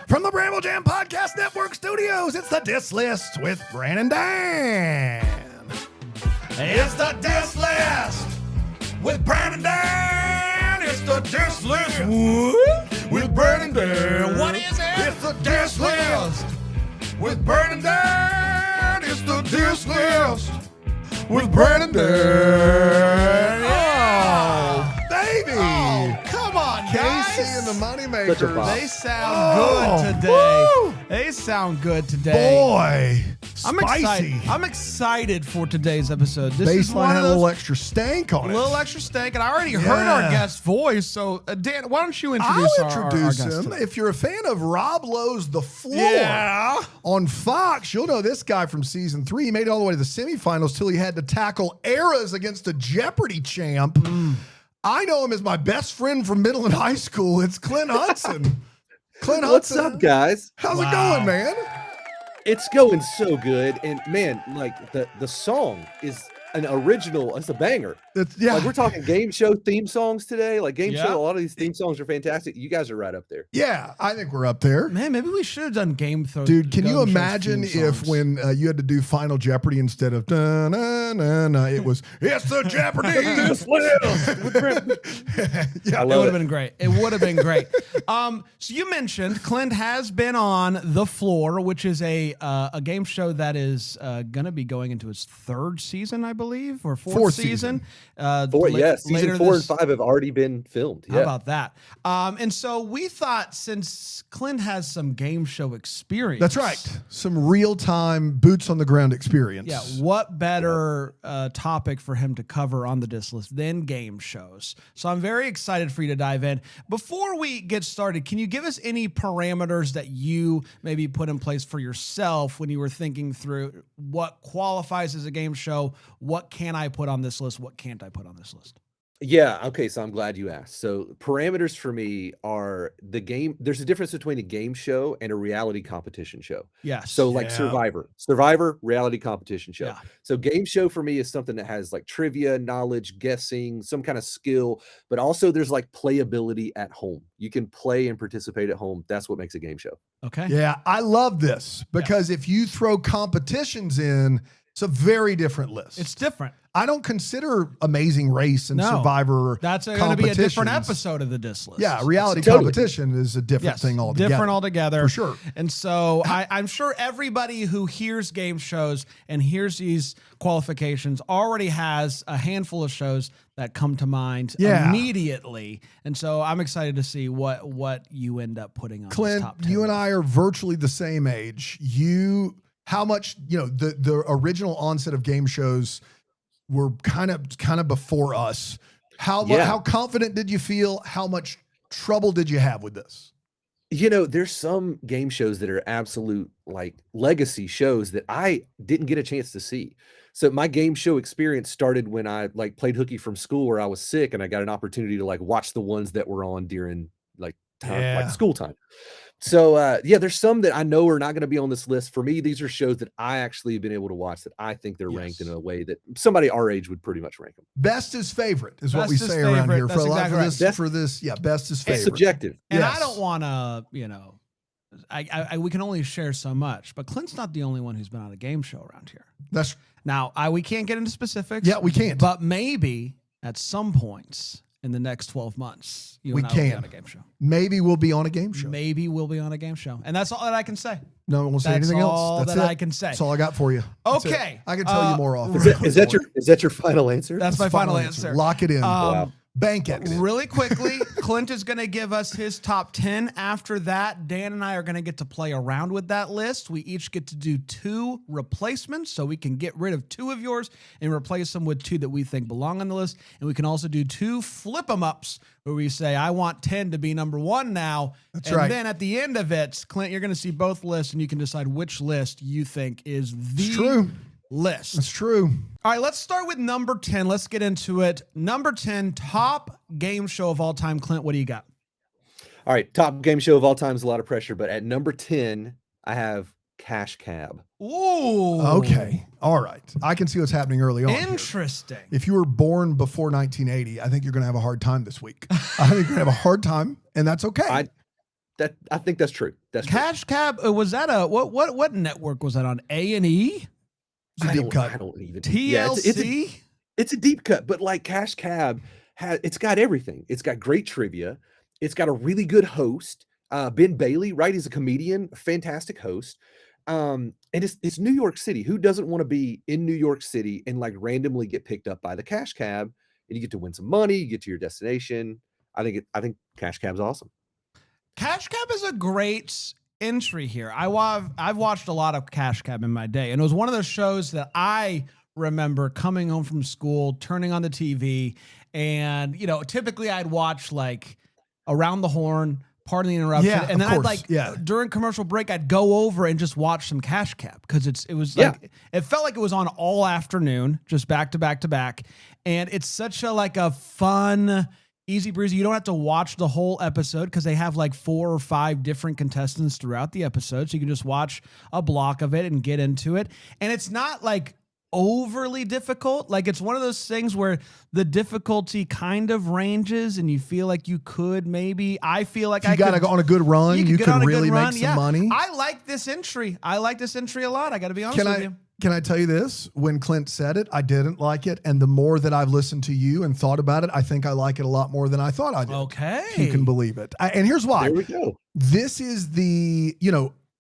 From the Bramble Jam Podcast Network studios, it's the Diss List with Brandon Dan. It's the Diss List with Brandon Dan. It's the Diss List with Brandon Dan. What is it? It's the Diss List with Brandon Dan. It's the Diss List with Brandon Dan. Oh, baby. Oh, come on, guys. Casey and the Moneymakers. They sound good today. Woo. They sound good today. Boy, I'm spicy. excited. I'm excited for today's episode. This is Baseline one had of a those, little extra stank on a it. little extra stank, and I already heard our guest's voice. So, Dan, why don't you introduce I'll our introduce guest him. today? If you're a fan of Rob Lowe's The Floor on Fox, you'll know this guy from season 3. He made it all the way to the semifinals till he had to tackle Eras against a Jeopardy champ. I know him as my best friend from middle and high school. It's Clint Hudson. Clint What's Hudson. up, guys? How's it going, man? It's going so good, and man, like the song is an original. It's a banger. Yeah. Like we're talking game show theme songs today. Like game Yeah. show, a lot of these theme songs are fantastic. You guys are right up there. Yeah, I think we're up there. Man, maybe we should have done game throw. Dude, can you Shows imagine theme if songs. when you had to do Final Jeopardy instead of da-na-na-na, it was, it's the Jeopardy. Yeah, I It would love have it. been great. It would have been great. So you mentioned Clint has been on The Floor, which is a game show that is going to be going into its third season, I believe, or fourth season. Season 4 and 5 have already been filmed. How Yeah. about that? And so we thought, since Clint has some game show experience, that's right. Some real-time boots on the ground experience. Yeah, what better topic for him to cover on the Diss List than game shows? So I'm very excited for you to dive in. Before we get started, can you give us any parameters that you maybe put in place for yourself when you were thinking through what qualifies as a game show? What can I put on this list? What can't I put on this list? Yeah. Okay. So I'm glad you asked. So parameters for me are the game. There's a difference between a game show and a reality competition show. Yes. So like Survivor, reality competition show. Yeah. So game show for me is something that has like trivia, knowledge, guessing, some kind of skill, but also there's like playability at home. You can play and participate at home. That's what makes a game show. Okay. Yeah, I love this because if you throw competitions in, it's a very different list. It's different. I don't consider Amazing Race and Survivor That's going to be a different competitions. episode of the Diss List. Yeah, reality Totally. competition is a different thing altogether. Different altogether. For sure. And so I'm sure everybody who hears game shows and hears these qualifications already has a handful of shows that come to mind immediately. And so I'm excited to see what you end up putting on Clint, this top 10 you and list. I are virtually the same age. How much, the original onset of game shows were kind of before us. How confident did you feel? How much trouble did you have with this? There's some game shows that are absolute like legacy shows that I didn't get a chance to see. So my game show experience started when I like played hooky from school where I was sick and I got an opportunity to like watch the ones that were on during like time, like school time. So there's some that I know are not going to be on this list. For me, these are shows that I actually have been able to watch that I think they're ranked in a way that somebody our age would pretty much rank them. Best is favorite is what Best we is say around favorite. here. That's For a lot exactly of this, best is favorite. It's subjective. And Yes. I don't want to, we can only share so much, but Clint's not the only one who's been on a game show around here. That's Now, we can't get into specifics. Yeah, we can't. But maybe at some points in the next 12 months, We and I will be can. on a game show. Maybe we'll be on a game show. Maybe we'll be on a game show. And that's all that I can say. No, I won't say That's anything all else. That's that it. I can say. That's all I got for you. That's it. Okay. I can tell you more off. Is that your final answer? That's my final answer. Lock it in. Wow. Bank it. Really quickly, Clint is going to give us his top 10. After that, Dan and I are going to get to play around with that list. We each get to do 2 replacements, so we can get rid of 2 of yours and replace them with 2 that we think belong on the list. And we can also do 2 flip 'em ups where we say, I want 10 to be number 1 now. That's and right. then at the end of it, Clint, you're going to see both lists and you can decide which list you think is the true. list. That's true. All right, let's start with number 10. Let's get into it. Number 10, top game show of all time. Clint, what do you got? All right, top game show of all time is a lot of pressure, but at number 10, I have Cash Cab. Ooh. Okay. All right. I can see what's happening early on. here. Interesting. If you were born before 1980, I think you're going to have a hard time this week. I think you're going to have a hard time, and that's okay. I think that's true. That's true. Cash Cab, was that what network was that on? A&E? It's a deep cut. I don't even. TLC? Yeah, it's a deep cut, but like Cash Cab it's got everything. It's got great trivia. It's got a really good host. Ben Bailey, right? He's a comedian, fantastic host. And it's New York City. Who doesn't want to be in New York City and like randomly get picked up by the Cash Cab and you get to win some money, you get to your destination. I think Cash Cab's awesome. Cash Cab is a great entry here. I've watched a lot of Cash Cab in my day, and it was one of those shows that I remember coming home from school, turning on the TV, and typically I'd watch like Around the Horn, Pardon the Interruption, Yeah, and then of course. during commercial break I'd go over and just watch some Cash Cab because it felt like it was on all afternoon, just back to back to back, and it's such a fun, easy breezy. You don't have to watch the whole episode because they have like 4 or 5 different contestants throughout the episode. So you can just watch a block of it and get into it. And it's not like overly difficult. Like it's one of those things where the difficulty kind of ranges and you feel like you could maybe, I feel like if you got to go on a good run. You could really make some money. I like this entry. I like this entry a lot. I got to be honest with you. Can I tell you this? When Clint said it, I didn't like it. And the more that I've listened to you and thought about it, I think I like it a lot more than I thought I did. Okay. If you can believe it. And here's why. There we go. This is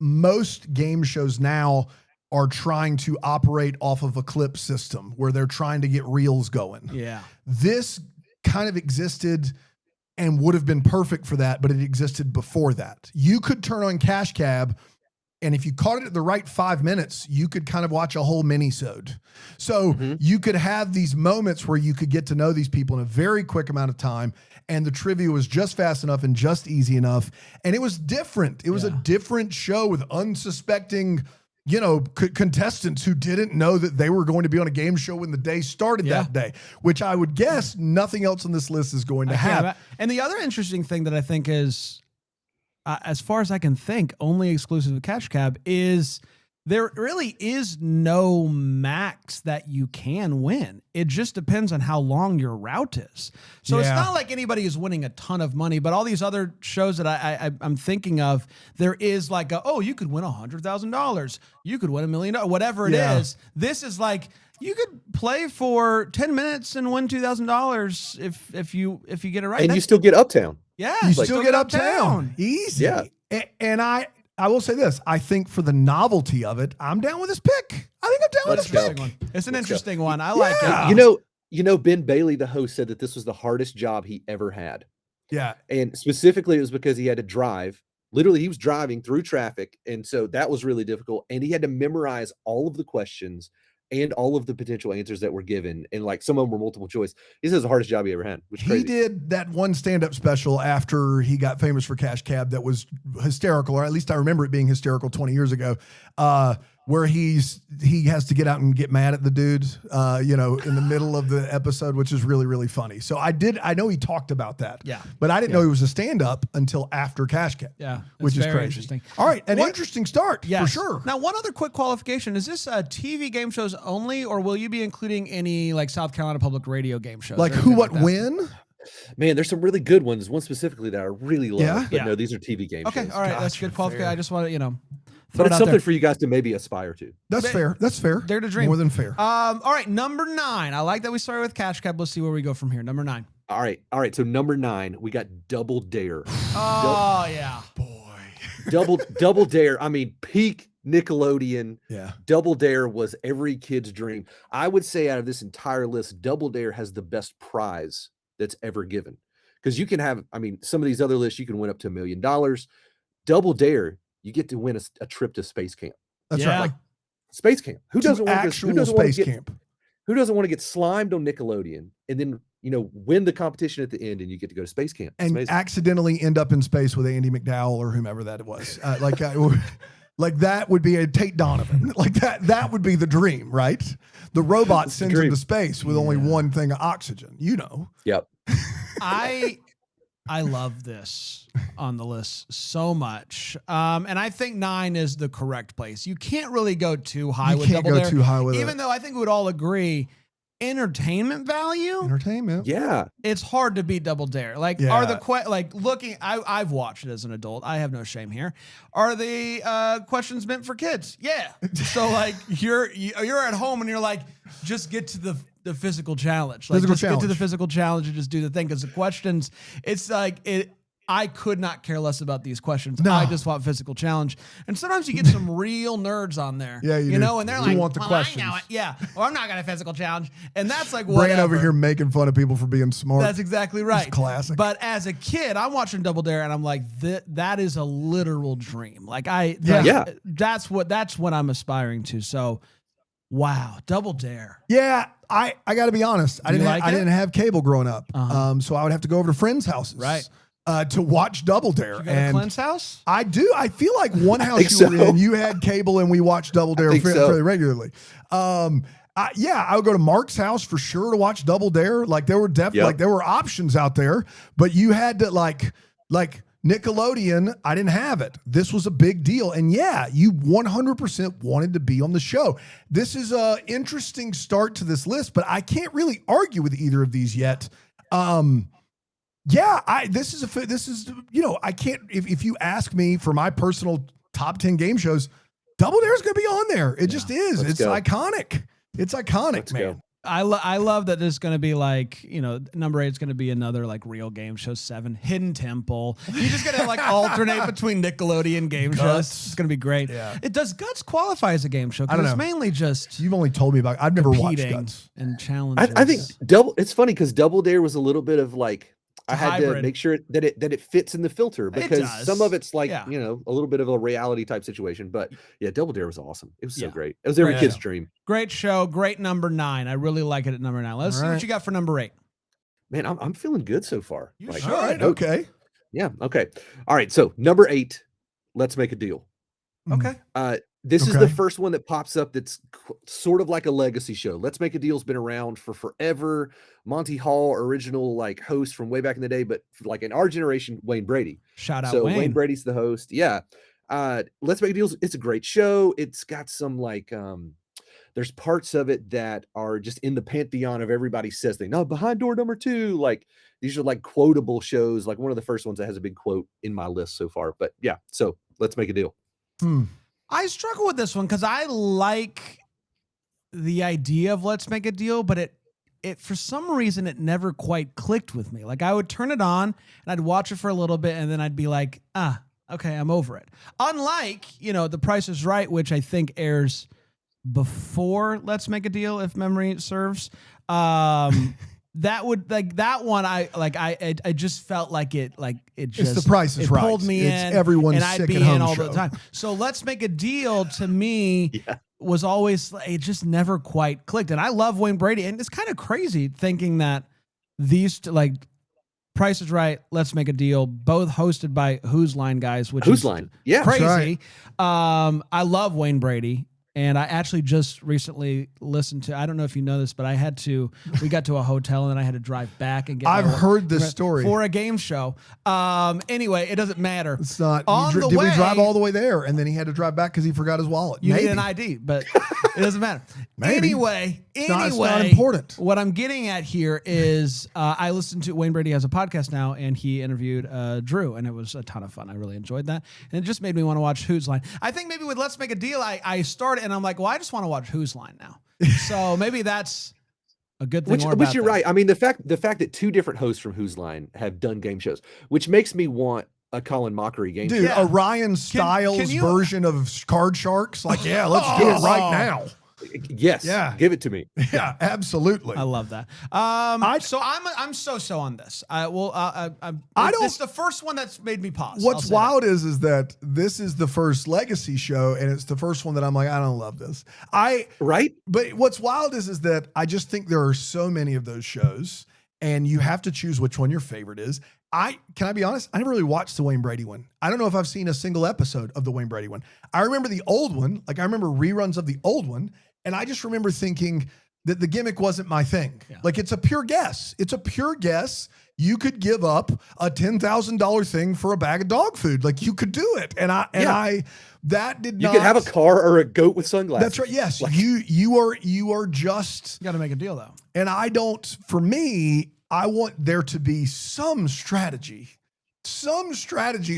most game shows now are trying to operate off of a clip system where they're trying to get reels going. Yeah. This kind of existed and would have been perfect for that, but it existed before that. You could turn on Cash Cab, and if you caught it at the right 5 minutes, you could kind of watch a whole mini-sode. So you could have these moments where you could get to know these people in a very quick amount of time, and the trivia was just fast enough and just easy enough. And it was different. It was a different show with unsuspecting, contestants who didn't know that they were going to be on a game show when the day started that day, which I would guess nothing else on this list is going to have. And the other interesting thing that I think is, as far as I can think, only exclusive to Cash Cab is there really is no max that you can win. It just depends on how long your route is. So it's not like anybody is winning a ton of money, but all these other shows that I'm thinking of, there is like, you could win $100,000. You could win $1 million, whatever it is. This is like, you could play for 10 minutes and win $2,000 if you get it right. And you still get Uptown. Yeah. You still get Uptown. Easy. Yeah. And I will say this. I think for the novelty of it, I'm down with this pick. I think I'm down with this pick. It's an interesting one. I like it. Ben Bailey, the host, said that this was the hardest job he ever had. Yeah. And specifically, it was because he had to drive. Literally, he was driving through traffic. And so that was really difficult. And he had to memorize all of the questions and all of the potential answers that were given. And like some of them were multiple choice. He says the hardest job he ever had, which is crazy. He did that one stand-up special after he got famous for Cash Cab that was hysterical, or at least I remember it being hysterical 20 years ago, where he has to get out and get mad at the dude, in the middle of the episode, which is really, really funny. So I know he talked about that. Yeah. But I didn't know he was a stand-up until after Cash Cab. Yeah. Which is very crazy. Interesting. All right. An interesting start for sure. Now, one other quick qualification. Is this TV game shows only, or will you be including any like South Carolina Public Radio game shows? Like Who, What, When? Man, there's some really good ones. One specifically that I really love. Yeah? But no, these are TV game shows. Okay. All right. That's good qualification. I just want to, but it's something for you guys to maybe aspire to. That's fair. That's fair. Dare to dream. More than fair. All right, number 9. I like that we started with Cash Cab. Let's see where we go from here. Number 9. All right. So number 9, we got Double Dare. Oh yeah, boy. Double Dare. I mean, peak Nickelodeon. Yeah. Double Dare was every kid's dream. I would say out of this entire list, Double Dare has the best prize that's ever given. Because you can have, some of these other lists, you can win up to $1 million. Double Dare, you get to win a trip to space camp. That's right. Like space camp. Who doesn't want to get slimed on Nickelodeon and then, win the competition at the end and you get to go to space camp? It's and amazing. Accidentally end up in space with Andy McDowell or whomever that was. Like that would be a Tate Donovan. Like that would be the dream, right? The robot sends him to space with only one thing of oxygen. Yep. I love this on the list so much. And I think 9 is the correct place. You can't really go too high with Double Dare. Too high with even though I think we would all agree entertainment value, Entertainment. Yeah. it's hard to beat Double Dare. Like, Yeah. are the I've watched it as an adult. I have no shame here. Are the questions meant for kids? Yeah. So like you're at home and you're like, just get to the physical challenge. Like get to the physical challenge and just do the thing. Because the questions, it's like I could not care less about these questions. No. I just want physical challenge. And sometimes you get some real nerds on there. Yeah, you do. know, and they're You like, want the questions. I know it. Yeah. Or I'm not going to physical challenge. And that's like Brand whatever. over here making fun of people for being smart. That's exactly right. It's classic. But as a kid, I'm watching Double Dare and I'm like, that is a literal dream. Like that's what I'm aspiring to. So wow, Double Dare. Yeah, I got to be honest. I didn't have cable growing up. So I would have to go over to friends' houses. Right. To watch Double Dare. You go to Clint's house? I do. I feel like one house you were in, you had cable and we watched Double Dare fairly regularly. I would go to Mark's house for sure to watch Double Dare. Like there were definitely there were options out there, but you had to like Nickelodeon. I didn't have it. This was a big deal. And yeah, you 100% wanted to be on the show. This is a interesting start to this list, but I can't really argue with either of these yet. This is I can't, if you ask me for my personal top 10 game shows, Double Dare is going to be on there. It just is. It's iconic. It's iconic, man. Go. I love that there's going to be like, number 8 is going to be another like real game show. 7, Hidden Temple. You just got to like alternate between Nickelodeon game shows. It's going to be great. Yeah. It does Guts qualify as a game show? I don't know. It's mainly just You've only told me about. I've never watched competing Guts. and challenges. I think it's funny because Double Dare was a little bit of like, I had to make sure that it fits in the filter because some of it's like, a little bit of a reality type situation. But yeah, Double Dare was awesome. It was so great. It was every kid's dream. Great show. Great number 9. I really like it at number 9. Let's see what you got for number 8. Man, I'm feeling good so far. All right. Okay. Yeah. Okay. All right. So number 8, Let's Make a Deal. Okay. This is the first one that pops up that's sort of like a legacy show. Let's Make a Deal's been around for forever. Monty Hall, original like host from way back in the day, but like in our generation, Wayne Brady. Shout out Wayne Brady's the host. Yeah. Let's Make a Deal. It's a great show. It's got some like there's parts of it that are just in the pantheon of everybody says thing. No, Behind Door Number 2. Like these are like quotable shows. Like one of the first ones that has a big quote in my list so far. But yeah, so Let's Make a Deal. I struggle with this one because I like the idea of Let's Make a Deal, but it for some reason it never quite clicked with me. Like I would turn it on and I'd watch it for a little bit and then I'd be like, okay, I'm over it. Unlike, The Price is Right, which I think airs before Let's Make a Deal, if memory serves. That would that one. I just felt like it just. It's The Price is Right. Pulled me in. Everyone's and I'd sick be at home in all show. the time. So Let's Make a Deal to me was always it just never quite clicked. And I love Wayne Brady, and it's kind of crazy thinking that these Price is Right, Let's Make a Deal, both hosted by Whose Line guys, which Whose is Line? Yeah, crazy. Right. I love Wayne Brady. And I actually just recently listened to, I don't know if you know this, but we got to a hotel and then I had to drive back and get I've heard this story. For a game show. Anyway, it doesn't matter. It's not. Did we drive all the way there and then he had to drive back because he forgot his wallet? You need an ID, but it doesn't matter. Maybe. Anyway, it's not important. What I'm getting at here is I listened to Wayne Brady has a podcast now and he interviewed Drew and it was a ton of fun. I really enjoyed that. And it just made me want to watch Whose Line. I think maybe with Let's Make a Deal, I started and I'm like, well, I just want to watch Whose Line now. So maybe that's a good thing. Which you're right. I mean, the fact that 2 different hosts from Whose Line have done game shows, which makes me want a Colin Mockery game show. A Ryan Stiles version of Card Sharks. Like, let's do it right now. Yes. Yeah. Give it to me. Yeah, absolutely. I love that. So I'm so on this. This is the first one that's made me pause. What's wild is that this is the first legacy show, and it's the first one that I'm like, I don't love this. Right. But what's wild is that I just think there are so many of those shows, and you have to choose which one your favorite is. Can I be honest? I never really watched the Wayne Brady one. I don't know if I've seen a single episode of the Wayne Brady one. I remember the old one. Like I remember reruns of the old one. And I just remember thinking that the gimmick wasn't my thing. Yeah. Like, it's a pure guess. It's a pure guess. You could give up a $10,000 thing for a bag of dog food. Like, you could do it. That did not. You could have a car or a goat with sunglasses. That's right. Yes. Like, you are just. You got to make a deal though. And for me, I want there to be some strategy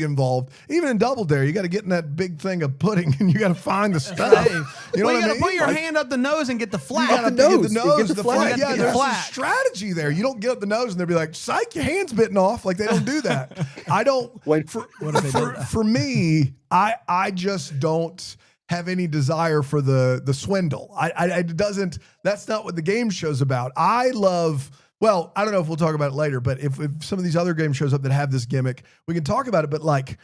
involved. Even in Double Dare, you got to get in that big thing of pudding and you got to find the stuff. Hey, you know you what I got to mean? put your hand up the nose and get the flat. You got to get the nose, get the flat. Yeah, there's flat. a strategy there. You don't get up the nose and they'll be like, "Psych, your hand's bitten off." Like, they don't do that. I don't. When- For me, I just don't have any desire for the swindle. It doesn't. That's not what the game show's about. I love. Well, I don't know if we'll talk about it later, but if some of these other game shows up that have this gimmick, we can talk about it. But like,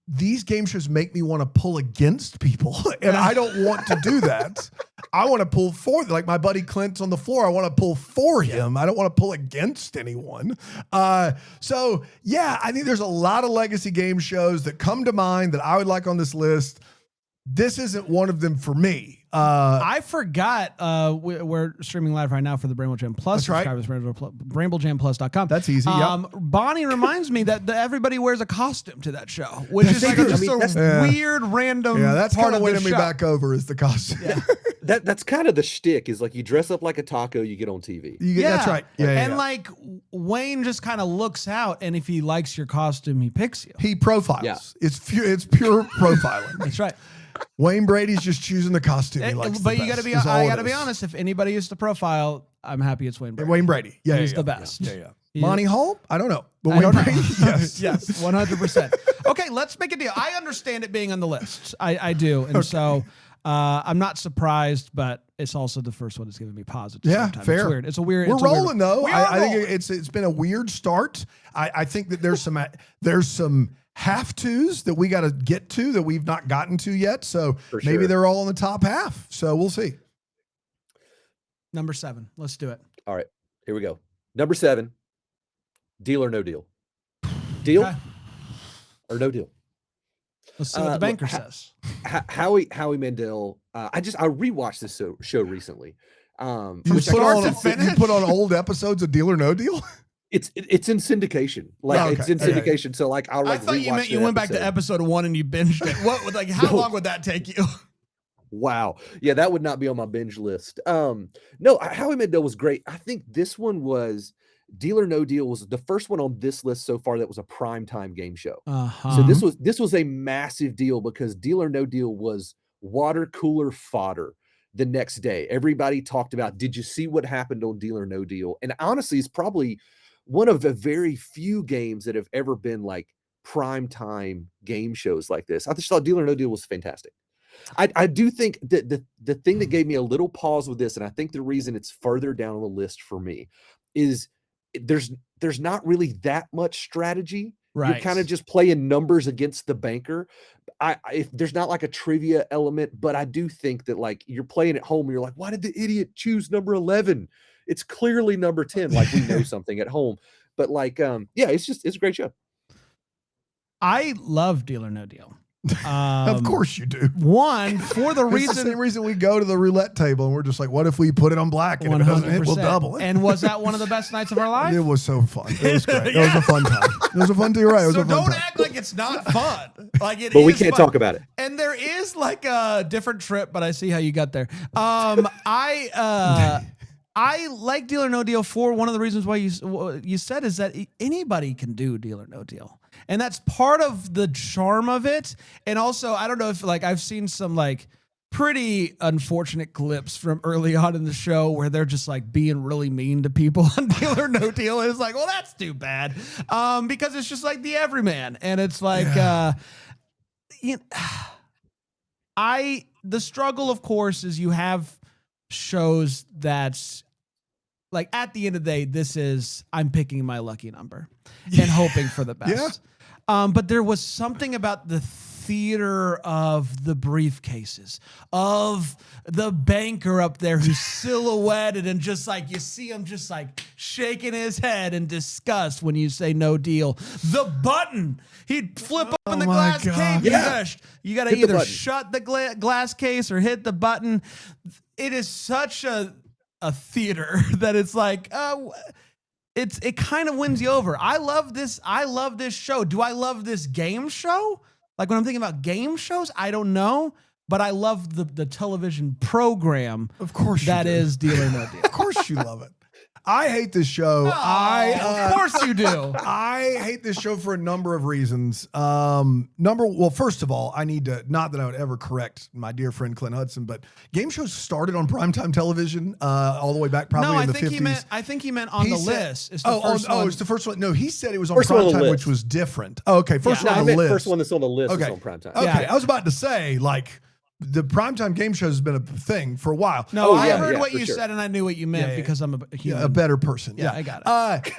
these game shows make me want to pull against people, and I don't want to do that. I want to pull for, like my buddy Clint's on the floor. I want to pull for him. I don't want to pull against anyone. So yeah, I think there's a lot of legacy game shows that come to mind that I would like on this list. This isn't one of them for me. I forgot we're streaming live right now for the Bramble Jam Plus. That's right. BrambleJamPlus.com. That's easy. Yep. Bonnie reminds me that everybody wears a costume to that show, which is like just a weird random. Yeah, that's part kind of winning me show. back over is the costume. Yeah. That's kind of the shtick, is like you dress up like a taco, you get on TV. That's right. Yeah, and like Wayne just kind of looks out, and if he likes your costume, he picks you. He profiles. Yeah. It's pure profiling. That's right. Wayne Brady's just choosing the costume he likes. But you got to be. I got to be honest. If anybody used to profile, I'm happy it's Wayne Brady. Wayne Brady. Yeah, he's the best. Yeah. Monty Hall? I don't know. But I don't know. Brady? Yes. Yes, 100%. Okay, let's make a deal. I understand it being on the list. I do. And so I'm not surprised, but it's also the first one that's giving me positive. Yeah, sometimes. fair. It's weird. It's a weird. We're it's a weird- rolling though. We are I think rolling. it's been a weird start. I think that there's some have tos that we got to get to that we've not gotten to yet. So For maybe sure. they're all in the top half. So we'll see. Number 7. Let's do it. All right, here we go. Number 7, Deal or No Deal. Deal Okay. or no deal. Let's see what the banker says. Howie Mandel. I rewatched this show recently. You which put on old episodes of Deal or No Deal? It's in syndication. Like Oh, okay. it's in syndication. So like I'll like I thought you rewatch meant you the went back to episode 1 and you binged it. What would how long would that take you? Wow. Yeah, that would not be on my binge list. No, Howie Mandel was great. I think this one was Deal or No Deal was the first one on this list so far that was a primetime game show. Uh-huh. So this was a massive deal because Deal or No Deal was water cooler fodder the next day. Everybody talked about, did you see what happened on Deal or No Deal? And honestly, it's probably one of the very few games that have ever been like primetime game shows like this. I just thought Deal or No Deal was fantastic. I do think that the thing that gave me a little pause with this, and I think the reason it's further down on the list for me, is there's not really that much strategy. Right. You're kind of just playing numbers against the banker. If there's not like a trivia element, but I do think that like you're playing at home and you're like, why did the idiot choose number 11? It's clearly number 10. Like we know something at home, but like, yeah, it's a great show. I love Deal or No Deal. Of course you do. One, for the It's the same reason. reason we go to the roulette table and we're just like, what if we put it on black and if it doesn't hit, we'll 100%. double it. And was that one of the best nights of our life? It was so fun. It was great. It was a fun time. It was a fun time. You're right. It was So a fun don't time. act like it's not fun. Like it But we is can't fun. talk about it. And there is like a different trip, but I see how you got there. I like Deal or No Deal for one of the reasons why you said is that anybody can do Deal or No Deal. And that's part of the charm of it. And also, I don't know if like I've seen some like pretty unfortunate clips from early on in the show where they're just like being really mean to people on Deal or No Deal. And it's like, well, that's too bad. Because it's just like the everyman. And it's like, the struggle, of course, is you have shows that's like at the end of the day, this is I'm picking my lucky number and hoping for the best. But there was something about the theater of the briefcases, of the banker up there who's silhouetted and just like you see him just like shaking his head in disgust when you say no deal. The button, he'd flip open the glass God. case. You gotta Hit the either button. shut the glass case or hit the button. It is such a a theater that it's like, it kind of wins you over. I love this show. Do I love this game show? Like when I'm thinking about game shows, I don't know, but I love the television program. Of course you that do. is Deal or No Deal. Of course you love it. I hate this show. Of course you do. I hate this show for a number of reasons. First of all, I need to, not that I would ever correct my dear friend Clint Hudson, but game shows started on primetime television all the way back probably in the 50s. I think he meant on the list. It's the first one. It's the first one. No, he said it was on First one on the primetime, list. which was different. Oh, okay, first one I on the meant list. first one that's on the list Okay. is on primetime. Okay, Yeah. I was about to say, like, the primetime game show has been a thing for a while. No, Oh, I yeah, heard yeah, what for you sure. said, and I knew what you meant Yeah, because I'm a human. A better person. Yeah, I got it.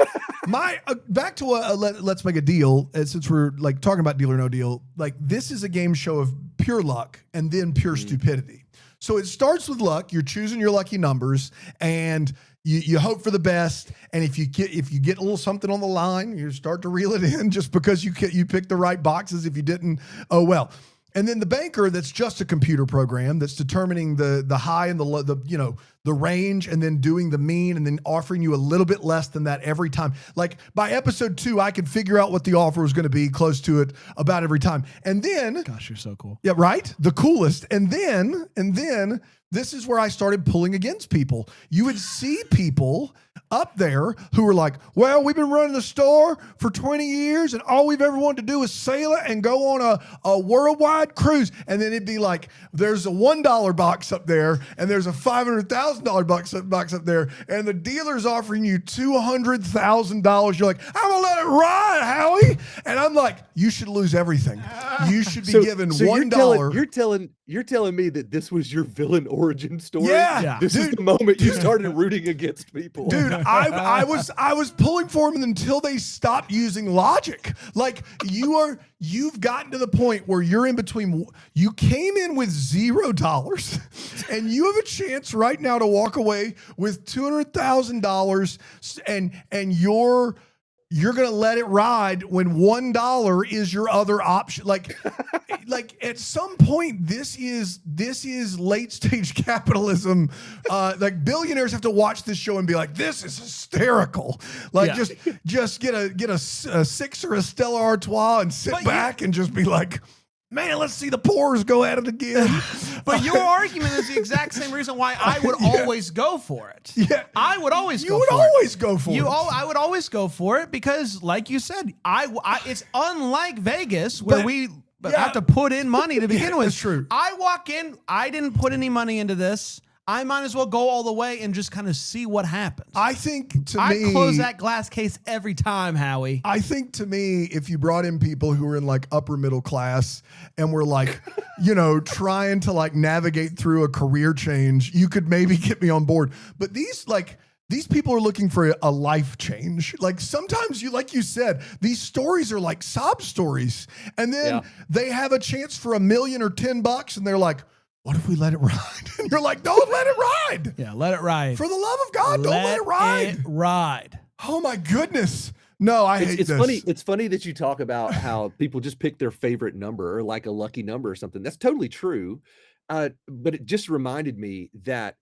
Back to let's make a deal. Since we're like talking about Deal or No Deal, like this is a game show of pure luck and then pure stupidity. So it starts with luck. You're choosing your lucky numbers and you hope for the best. And if you get a little something on the line, you start to reel it in just because you picked the right boxes. If you didn't, oh well. And then the banker, that's just a computer program that's determining the high and the low, the range, and then doing the mean, and then offering you a little bit less than that every time. Like by episode 2, I could figure out what the offer was going to be close to it about every time. And then, Gosh, you're so cool. yeah, right, the coolest. And then this is where I started pulling against people. You would see people up there who were like, well, we've been running the store for 20 years and all we've ever wanted to do is sail it and go on a worldwide cruise. And then it'd be like, there's a $1 box up there and there's a $500,000 box up there. And the dealer's offering you $200,000. You're like, I'm going to let it ride, Howie. And I'm like, you should lose everything. You should be given $1. You're telling me that this was your villain origin story? Yeah. This is the moment you started rooting against people. Dude, I was pulling for them until they stopped using logic. Like you've gotten to the point where you're in between. You came in with $0 and you have a chance right now to walk away with $200,000 and you're going to let it ride when $1 is your other option. Like at some point, this is late stage capitalism. Like billionaires have to watch this show and be like, this is hysterical. Like just get a 6 or a Stella Artois and sit back and just be like, man, let's see the pores go at it again. But your argument is the exact same reason why I would always go for it. Yeah. I would always go You would for it. always go for it. I would always go for it because, like you said, it's unlike Vegas where we have to put in money to begin with. That's true. I walk in, I didn't put any money into this. I might as well go all the way and just kind of see what happens. I think I close that glass case every time, Howie. I think to me, if you brought in people who were in like upper middle class and were like, trying to like navigate through a career change, you could maybe get me on board. But these people are looking for a life change. Like sometimes like you said, these stories are like sob stories. And then they have a chance for $1 million or $10 and they're like, what if we let it ride? And you're like, don't let it ride. Yeah, let it ride. For the love of God, don't let it ride. Ride. Oh my goodness. No, I hate it's this. funny. It's funny that you talk about how people just pick their favorite number or like a lucky number or something. That's totally true. But it just reminded me that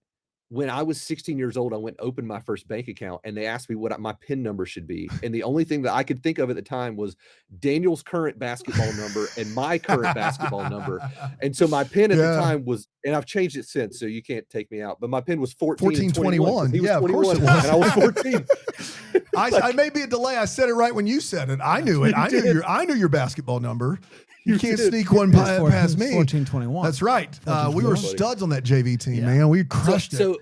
when I was 16 years old, I went and opened my first bank account and they asked me what my PIN number should be. And the only thing that I could think of at the time was Daniel's current basketball number and my current basketball number. And so my PIN at the time was, and I've changed it since, so you can't take me out, but my PIN was 1421. Yeah, of course it was. And I was 14. I may be a delay. I said it right when you said it. I knew it. I knew your basketball number. You can't sneak one past me. 1421. That's right. We were studs on that JV team, man. We crushed it. So,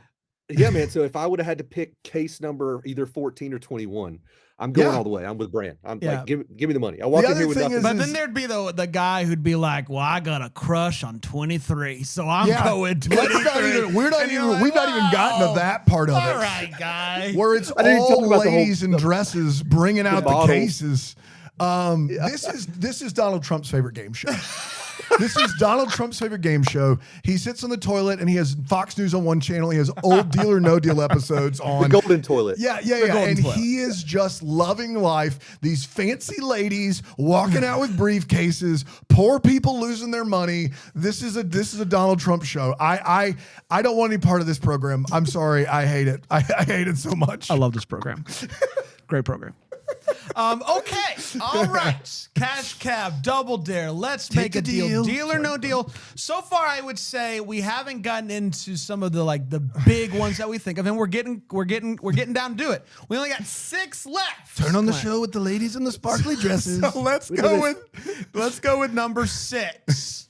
yeah, man. So if I would have had to pick case number either 14 or 21, I'm going all the way. I'm with Brand. I'm like, give me the money. I walk in here with nothing. But then there'd be the guy who'd be like, well, I got a crush on 23, so I'm going 23. We've not even gotten to that part of it. All right, guy. Where it's all ladies in dresses bringing out the cases. This is Donald Trump's favorite game show. This is Donald Trump's favorite game show. He sits on the toilet and he has Fox News on one channel. He has old Deal or No Deal episodes on. The golden toilet. Yeah. golden And toilet. he is just loving life. These fancy ladies walking out with briefcases, poor people losing their money. This is a Donald Trump show. I don't want any part of this program. I'm sorry. I hate it. I hate it so much. I love this program. Great program. Okay. All right. Cash Cab, Double Dare. Let's make a deal. Deal or no deal. So far, I would say we haven't gotten into some of the big ones that we think of, and we're getting down to it. We only got 6 left. Turn on the show with the ladies in the sparkly dresses. So let's go with number 6.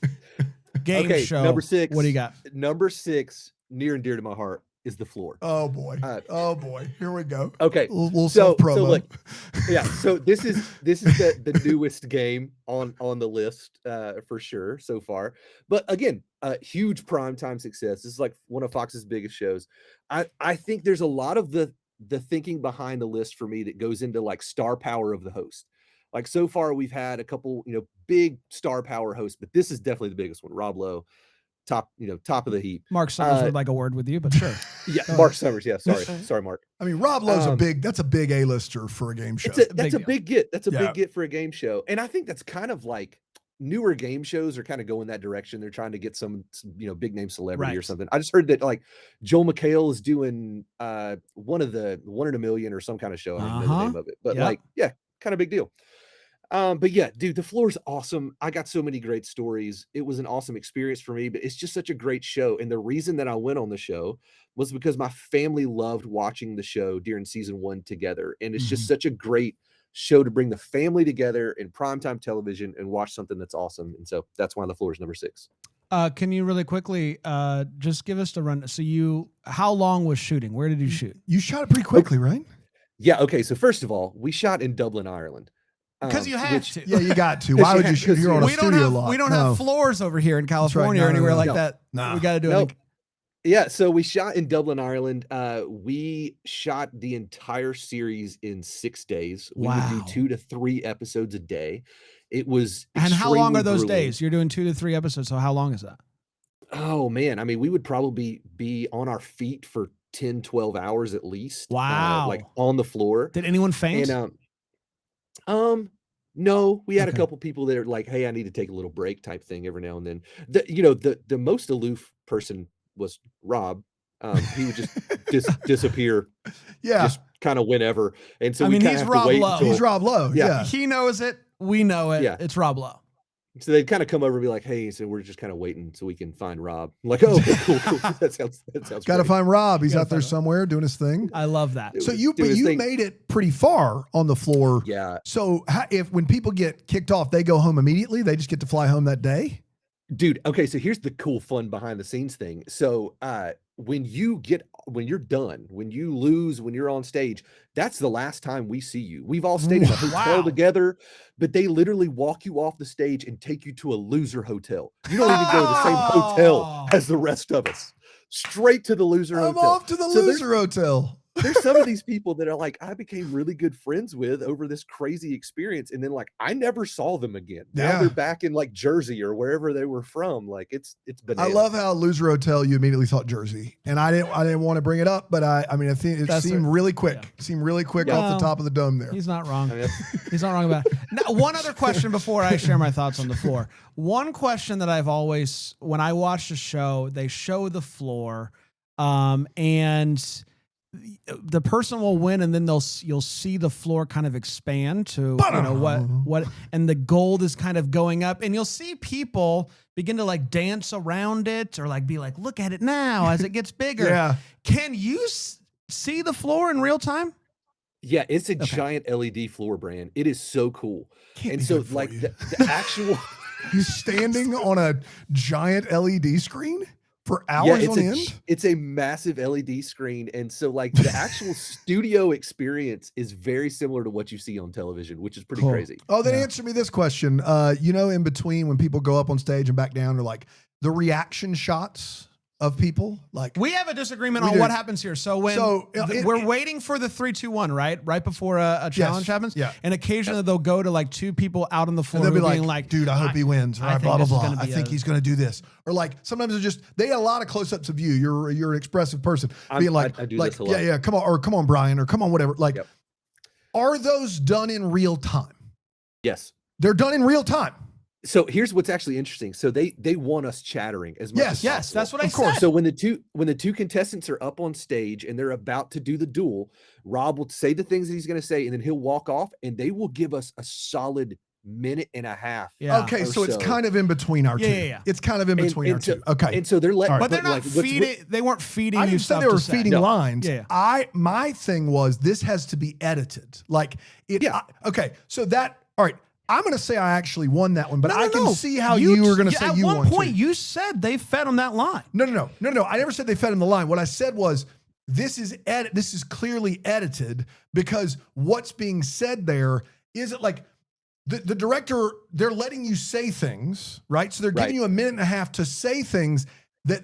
Game show. Number 6. What do you got? Number 6, near and dear to my heart, is the floor. Oh boy. Here we go. Okay. We'll So promo. look, yeah. So this is the newest game on the list for sure so far. But again, huge primetime success. This is like one of Fox's biggest shows. I think there's a lot of the thinking behind the list for me that goes into like star power of the host. Like so far, we've had a couple, big star power hosts, but this is definitely the biggest one. Rob Lowe, top of the heap. Mark Summers would like a word with you, but sure. Yeah, Mark Summers. Yeah, sorry, Mark. I mean, Rob Lowe's that's a big A-lister for a game show. That's a big get. That's a big get for a game show. And I think that's kind of like newer game shows are kind of going that direction. They're trying to get some big name celebrity or something. I just heard that like Joel McHale is doing one in a million or some kind of show. I don't even know the name of it. But kind of big deal. But yeah, dude, the floor is awesome. I got so many great stories. It was an awesome experience for me, but it's just such a great show. And the reason that I went on the show was because my family loved watching the show during season 1 together. And it's just such a great show to bring the family together in primetime television and watch something that's awesome. And so that's why the floor is number 6. Can you really quickly just give us the run? So how long was shooting? Where did you shoot? You shot it pretty quickly, right? Yeah. Okay. So first of all, we shot in Dublin, Ireland. Because you have to. Yeah, you got to. Why would you shoot here on a studio lot? We don't have floors over here in California or anywhere like that. No. We got to do it. Yeah, so we shot in Dublin, Ireland. We shot the entire series in 6 days. We would do 2 to 3 episodes a day. It was And how long are those grueling. days? You're doing 2 to 3 episodes, so how long is that? Oh, man. I mean, we would probably be on our feet for 10, 12 hours at least. Wow. Like on the floor. Did anyone faint? And no, we had a couple people that are like, hey, I need to take a little break type thing every now and then. The most aloof person was Rob. He would just disappear. Yeah. Just kind of whenever. And so I mean, we he's have Rob to wait Lowe. until, He's Rob Lowe. Yeah. He knows it. We know it. Yeah. It's Rob Lowe. So they'd kind of come over and be like, hey, so we're just kind of waiting so we can find Rob. I'm like, oh, okay, cool. That sounds Got to great. find Rob. He's out there somewhere doing his thing. I love that. So Do his you thing. made it pretty far on the floor. Yeah. So when people get kicked off, they go home immediately. They just get to fly home that day. Dude, okay, so here's the cool fun behind the scenes thing. So when you're done, when you lose, when you're on stage, that's the last time we see you. We've all stayed in a hotel together, but they literally walk you off the stage and take you to a loser hotel. You don't even go to the same hotel as the rest of us. Straight to the loser I'm hotel. off to the So loser hotel. There's some of these people that are like, I became really good friends with over this crazy experience. And then like, I never saw them again. Now Yeah. they're back in like Jersey or wherever they were from. Like it's I bananas. love how loser hotel you immediately thought Jersey, and I didn't want to bring it up, but I mean I think it seemed really quick. Yeah. Seemed really quick Yeah. off the top of the dome there. He's not wrong. I mean, He's not wrong about it. Now, one other question before I share my thoughts on the floor. One question that I've always, when I watch the show, they show the floor, and the person will win, and then you'll see the floor kind of expand to what, and the gold is kind of going up, and you'll see people begin to like dance around it or like be like, look at it now as it gets bigger. Yeah. Can you see the floor in real time? yeah, it's a giant LED floor brand. It is so cool. Can't And be so good for like you. the actual You're standing on a giant LED screen for yeah, hours on end. it's a massive LED screen. And so like the actual studio experience is very similar to what you see on television, which is pretty Cool. crazy. Oh, then answer me this question. In between when people go up on stage and back down, or like the reaction shots of people. Like we have a disagreement We on do. what happens here. So when we're waiting for the 3, 2, 1, right before a challenge happens. Yeah. And occasionally they'll go to like 2 people out on the floor and they'll be being like, like, dude, I hope he wins. Or I think blah, blah, this is blah. gonna I be think he's going to do this. Or like, sometimes it's just, they get a lot of close-ups of you. You're an expressive person. Being like, I do like this a lot. yeah, come on. Or come on, Brian. Or come on, whatever. Like, are those done in real time? Yes. They're done in real time. So here's what's actually interesting. So they want us chattering as much as possible. yes, that's what I Of course. said. So when the two contestants are up on stage and they're about to do the duel, Rob will say the things that he's going to say, and then he'll walk off, and they will give us a solid minute and a half. Yeah. Okay, or so it's so. kind of in between our two. Yeah. It's kind of in between our two. Okay. And so they're letting, But they're not like, what's- feeding. They weren't feeding I you didn't say stuff they were to say. feeding No. lines. Yeah. My thing was this has to be edited. Like it. Yeah. Okay. So that. All right. I'm going to say I actually won that one, but No, I no, can no. see how you were going to say you won. At one point, too. you said they fed on that line. No. I never said they fed him the line. What I said was this is clearly edited because what's being said there isn't like the director. They're letting you say things, right? So they're giving you a minute and a half to say things that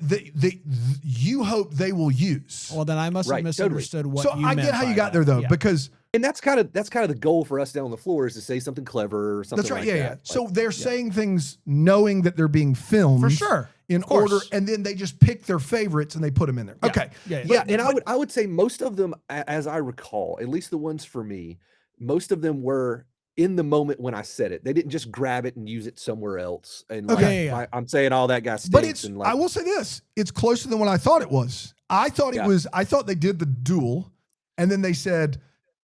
you hope they will use. Well, then I must have Right, misunderstood what So you I meant get how by you got that. there though, Yeah. because and that's kind of the goal for us down on the floor is to say something clever or something. that's right. like Yeah. that. So they're saying things knowing that they're being filmed For sure. in Of course. order, and then they just pick their favorites and they put them in there. Yeah. Okay. Yeah, and I would say most of them, as I recall, at least the ones for me, most of them were in the moment when I said it. They didn't just grab it and use it somewhere else. And Okay. like, I'm saying all that guy stinks. But it's, and like, I will say this, it's closer than what I thought it was. I thought I thought they did the duel and then they said,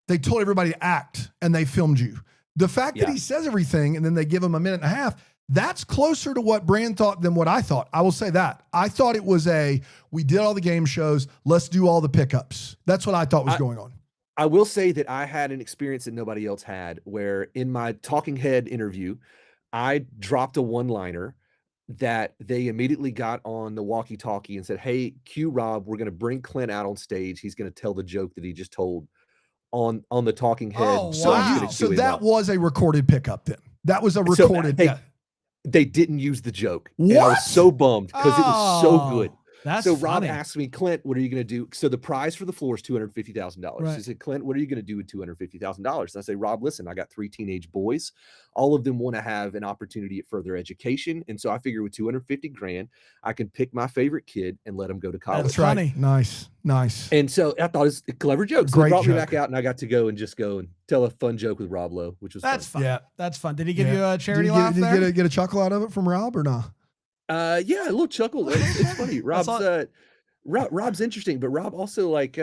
they told everybody to act and they filmed you. The fact that he says everything and then they give him a minute and a half, that's closer to what Brand thought than what I thought. I will say that. I thought it was we did all the game shows, let's do all the pickups. That's what I thought was going on. I will say that I had an experience that nobody else had where in my talking head interview, I dropped a one-liner that they immediately got on the walkie-talkie and said, hey, cue Rob, we're going to bring Clint out on stage. He's going to tell the joke that he just told on the talking head. Oh, So, wow. so that was a recorded pickup then. That was a So recorded. they didn't use the joke. And I What? was so bummed because it was so good. That's So Rob funny. asked me, Clint, what are you going to do? So the prize for the floor is $250,000. Right. He said, Clint, what are you going to do with $250,000? And I say, Rob, listen, I got 3 teenage boys. All of them want to have an opportunity at further education. And so I figure with 250 grand, I can pick my favorite kid and let him go to college. That's That's right. funny. Nice. And so I thought it was a clever joke. So Great they brought me joke. back out and I got to go and tell a fun joke with Rob Lowe, which was That's fun. fun. Yeah. That's fun. Did he give Yeah. you a charity Did laugh you there? get a chuckle out of it from Rob or not? Yeah, a little chuckle. It's funny. Rob's all- Rob's interesting, but Rob also like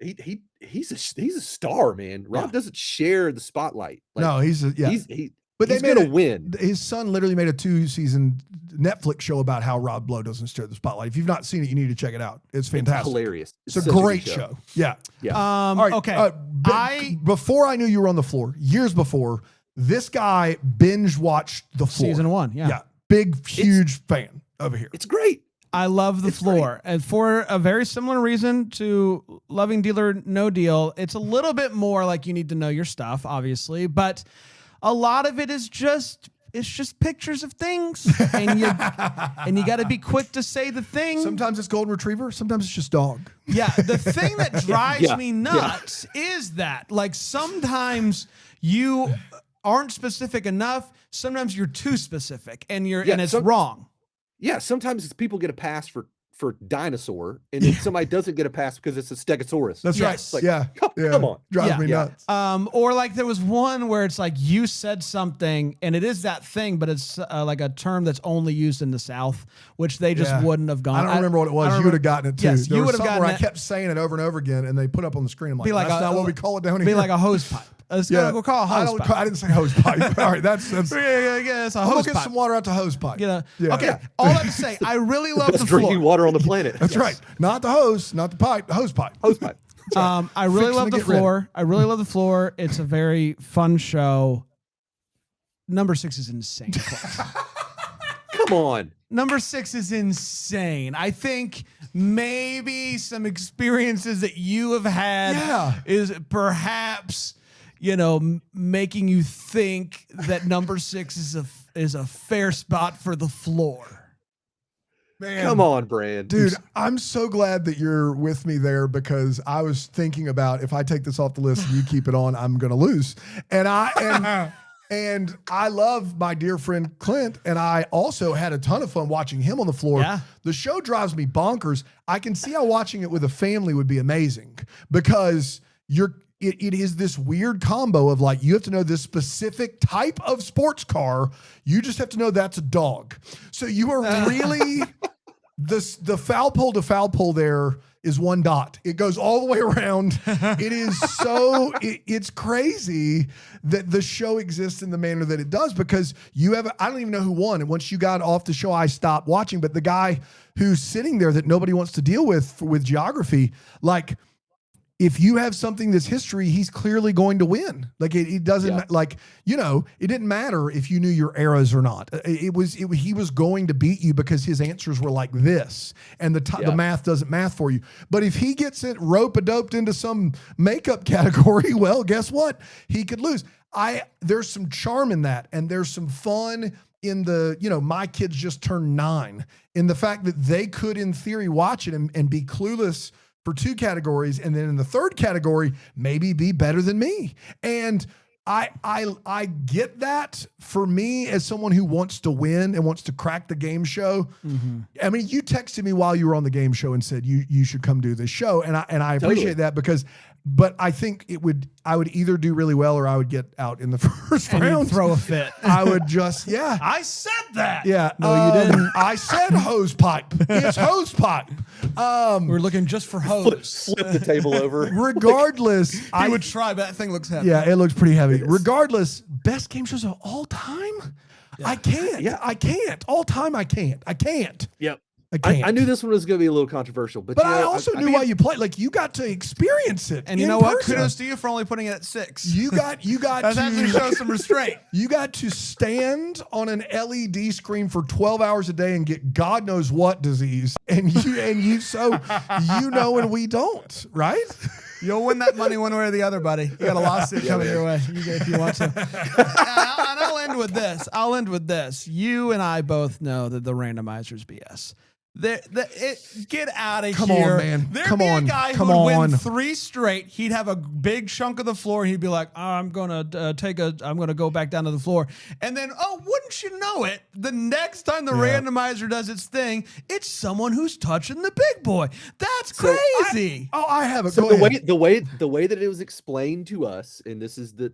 he's a star, man. Rob doesn't share the spotlight. Like, No, he's but But he's they made gonna win. His son literally made a 2-season Netflix show about how Rob Lowe doesn't stare the spotlight. If you've not seen it, you need to check it out. It's It's fantastic. hilarious. It's a such good great show. Yeah. Yeah. All right. Okay. Before I knew you were on the floor, years before, this guy binge watched the floor. Season 1. Yeah. Big, huge fan over here. It's great. I love the floor. And for a very similar reason to Loving Deal or No Deal, it's a little bit more like you need to know your stuff, obviously, but a lot of it is just pictures of things. And you got to be quick to say the thing. Sometimes it's golden retriever. Sometimes it's just dog. Yeah, the thing that drives Yeah. me nuts is that, like, sometimes you aren't specific enough. Sometimes you're too specific, and it's wrong. Yeah, sometimes it's people get a pass for dinosaur, and then somebody doesn't get a pass because it's a stegosaurus. That's Yes. right. Like, Yeah. come on. Drives Yeah. me Yeah. nuts. Or like there was one where it's like you said something and it is that thing, but it's like a term that's only used in the South, which they just Yeah. wouldn't have gone. I don't remember what it was. You would have gotten it too. Yes, There you was would have somewhere gotten I kept saying it over and over again, and they put up on the screen. I'm like, Be like that's a- not what we call it down here. Be like a hose pipe. We'll call it a hose pipe. I didn't say hose pipe. All right, that's Yeah, it's a I'm gonna hose get pipe. some water out the hose pipe. Yeah. Yeah. Okay. Yeah. All that to say, I really love Best the drinking floor. water on the planet. That's right. Not the hose, not the pipe, the hose pipe. Hose pipe. I really Fixing love to the get ready. floor. I really love the floor. It's a very fun show. Number 6 is insane. Come on. Number 6 is insane. I think maybe some experiences that you have had is perhaps, making you think that number 6 is a fair spot for the floor. Man, Come on, Brand. dude, I'm so glad that you're with me there because I was thinking about if I take this off the list and you keep it on, I'm going to lose. And and I love my dear friend Clint, and I also had a ton of fun watching him on the floor. Yeah. The show drives me bonkers. I can see how watching it with a family would be amazing because it is this weird combo of like, you have to know this specific type of sports car. You just have to know that's a dog. So you are really the foul pole to foul pole there is one dot. It goes all the way around. It is so, it's crazy that the show exists in the manner that it does because I don't even know who won. And once you got off the show, I stopped watching, but the guy who's sitting there that nobody wants to deal with geography, like, if you have something that's history, he's clearly going to win. Like it doesn't it didn't matter if you knew your eras or not. He was going to beat you because his answers were like this, and the math doesn't math for you. But if he gets it rope-a-doped into some makeup category, well, guess what? He could lose. There's some charm in that, and there's some fun in my kids just turned 9, in the fact that they could, in theory, watch it and be clueless for 2 categories, and then in the 3rd category, maybe be better than me. And I get that. For me, as someone who wants to win and wants to crack the game show, I mean, you texted me while you were on the game show and said you should come do this show, and I appreciate that but I think I would either do really well or I would get out in the first round. Throw a fit. I would just, I said that. Yeah. No, you didn't. I said hose pipe. It's hose pipe. We're looking just for hose. Flip the table over. Regardless, I would try, but that thing looks heavy. Yeah, it looks pretty heavy. Regardless, best game shows of all time? Yeah. I can't. Yeah, I can't. All time, I can't. Yep. I knew this one was going to be a little controversial, but I also knew why you played. Like, you got to experience it. And you know what? Kudos to you for only putting it at 6. You got That's to actually show some restraint. You got to stand on an LED screen for 12 hours a day and get God knows what disease. And and we don't, right? You'll win that money one way or the other, buddy. You got a lawsuit coming your way if you want to. And I'll end with this. You and I both know that the randomizer's BS. Get out of here. Come on, man. There'd be a guy who would win 3 straight. He'd have a big chunk of the floor. And he'd be like, I'm going to go back down to the floor. And then, wouldn't you know it? The next time the randomizer does its thing, it's someone who's touching the big boy. That's crazy. I have it. So Go ahead. the way that it was explained to us, and this is the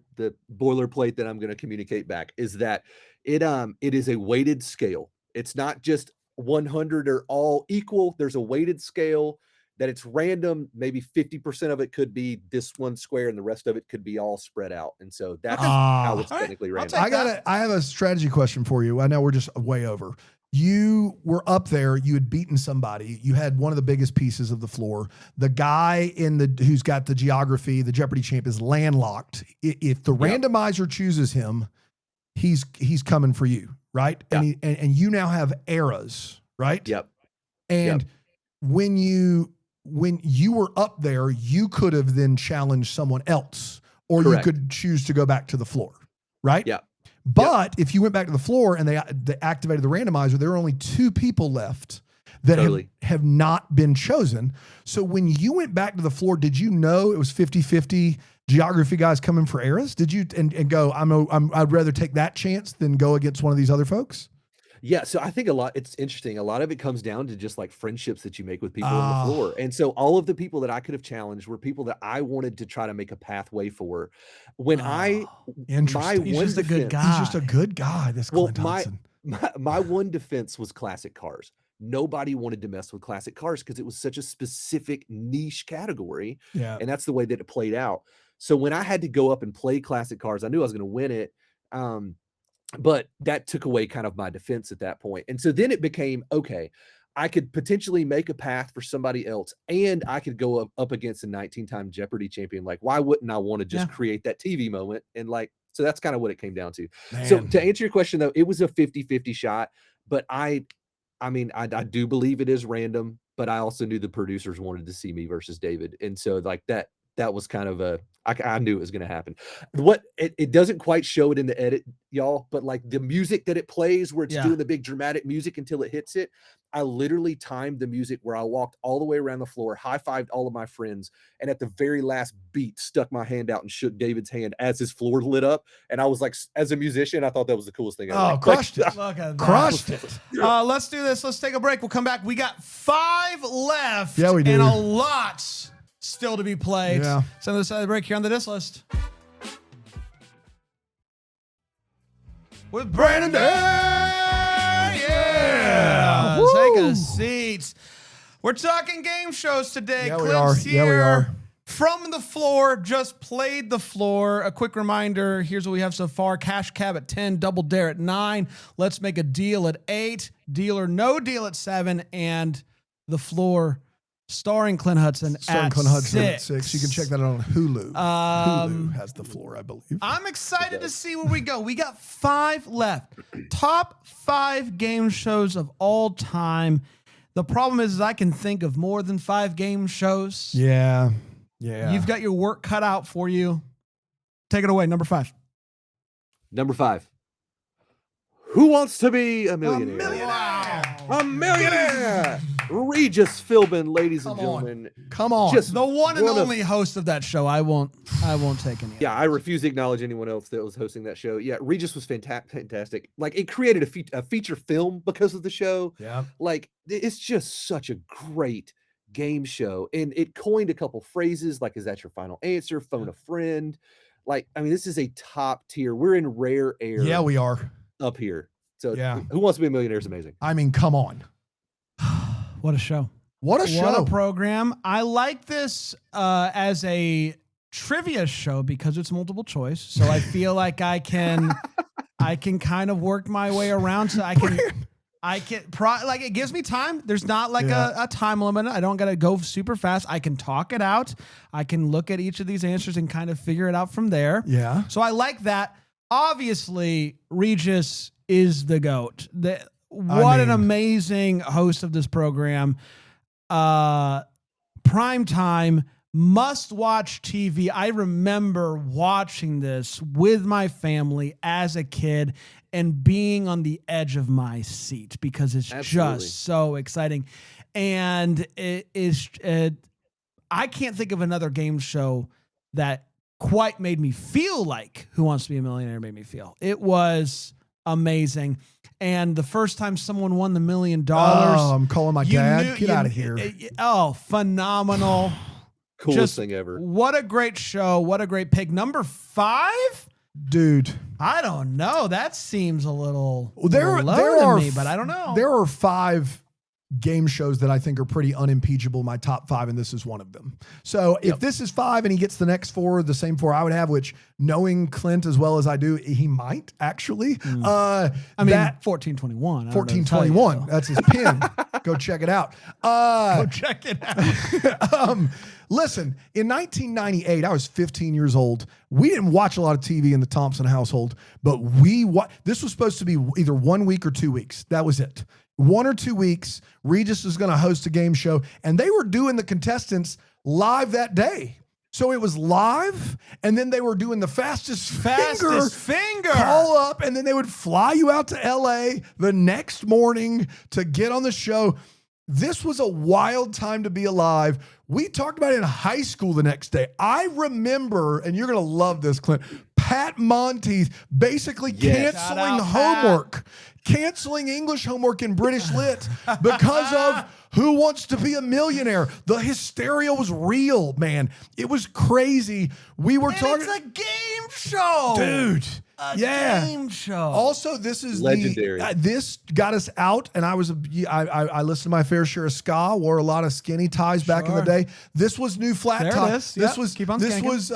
boilerplate that I'm going to communicate back, is that it is a weighted scale. It's not just 100 are all equal. There's a weighted scale that it's random. Maybe 50% of it could be this one square and the rest of it could be all spread out. And so that's how it's technically random. I have a strategy question for you. I know we're just way over. You were up there, you had beaten somebody, you had one of the biggest pieces of the floor. The guy who's got the geography, the Jeopardy champ, is landlocked. If the randomizer chooses him, he's coming for you. Right. Yeah. And you now have eras, right? Yep. And when you were up there, you could have then challenged someone else, or you could choose to go back to the floor. Right. Yeah. But if you went back to the floor and they activated the randomizer, there are only 2 people left that have not been chosen. So when you went back to the floor, did you know it was 50-50 geography guys coming for eras? Did you and go, I'd rather take that chance than go against one of these other folks? Yeah, so I think it's interesting. A lot of it comes down to just like friendships that you make with people on the floor. And so all of the people that I could have challenged were people that I wanted to try to make a pathway for. When He's just a good guy. He's just a good guy, this Clint Hudson. My one defense was classic cars. Nobody wanted to mess with classic cars because it was such a specific niche category. Yeah. And that's the way that it played out. So when I had to go up and play classic cars, I knew I was going to win it. But that took away kind of my defense at that point. And so then it became, okay, I could potentially make a path for somebody else, and I could go up against a 19-time Jeopardy champion. Like, why wouldn't I want to just create that TV moment? And like, so that's kind of what it came down to. Man. So to answer your question, though, it was a 50-50 shot, but I do believe it is random, but I also knew the producers wanted to see me versus David. And so like that that was kind of I knew it was going to happen. It doesn't quite show it in the edit, y'all, but like the music that it plays where it's doing the big dramatic music until it hits it. I literally timed the music where I walked all the way around the floor, high-fived all of my friends, and at the very last beat, stuck my hand out and shook David's hand as his floor lit up. And I was like, as a musician, I thought that was the coolest thing ever. Oh, crushed it. Look at that. Crushed it. Let's do this. Let's take a break. We'll come back. We got 5 left. Yeah, we do. And a lot still to be played. Yeah. So on the side of the break here on the Diss List. With Brandon Day. Yeah. Woo. Take a seat. We're talking game shows today. Yeah, we Clint's are. Yeah, we here are. From the floor, just played the floor. A quick reminder, here's what we have so far. Cash cab at 10, double dare at 9. Let's make a deal at 8, deal or no deal at 7, and the floor starring Clint Hudson Starring at Clint Hudson 6. at 6. You can check that out on Hulu. Hulu has the floor, I believe. I'm excited to see where we go. We got 5 left. Top 5 game shows of all time. The problem is I can think of more than 5 game shows. Yeah. Yeah. You've got your work cut out for you. Take it away. Number 5. Number 5. Who wants to be a millionaire? A millionaire! Regis Philbin, ladies and gentlemen. Come on. Just The one and one of- only host of that show. I won't take any. Yeah, I refuse to acknowledge anyone else that was hosting that show. Yeah, Regis was fantastic. Like, it created a feature film because of the show. Yeah. Like, it's just such a great game show. And it coined a couple phrases like, is that your final answer? Phone a friend. Like, I mean, this is a top tier. We're in rare air. Yeah, we are. Up here. So Yeah. Who Wants to Be a Millionaire is amazing. I mean, come on. What a show. What a show. What a program. I like this as a trivia show because it's multiple choice. So I feel like I can kind of work my way around. So like it gives me time. There's not like a time limit. I don't got to go super fast. I can talk it out. I can look at each of these answers and kind of figure it out from there. Yeah. So I like that. Obviously, Regis is the GOAT. An amazing host of this program. Prime time, must watch TV. I remember watching this with my family as a kid and being on the edge of my seat because it's just so exciting. And it is, I can't think of another game show that quite made me feel like Who Wants to Be a Millionaire made me feel. It was amazing. And the first time someone won the $1 million, I'm calling my dad. Get out of here. Phenomenal. Coolest thing ever. What a great show. What a great pick. Number 5? Dude. I don't know. That seems a little low There to are me, but I don't know. There are 5 game shows that I think are pretty unimpeachable, my top 5, and this is one of them. So if this is 5 and he gets the next 4, the same 4 I would have, which knowing Clint as well as I do, he might actually. I mean, that 1421. 1421. That's his pin. Go check it out. Go check it out. Listen, in 1998, I was 15 years old. We didn't watch a lot of TV in the Thompson household, but this was supposed to be either 1 week or 2 weeks. That was it. 1 or 2 weeks, Regis is going to host a game show, and they were doing the contestants live that day. So it was live, and then they were doing the fastest finger call up, and then they would fly you out to LA the next morning to get on the show. This was a wild time to be alive. We talked about it in high school the next day. I remember, and you're going to love this, Clint, Pat Monteith basically canceling homework. Canceling English homework in British Lit because of Who Wants to Be a Millionaire. The hysteria was real, man. It was crazy. We were talking. It's a game show, dude. A game show. Also, this is legendary. This got us out, and I listened to my fair share of ska. Wore a lot of skinny ties back in the day. This was new flat ties. This was keep on. This was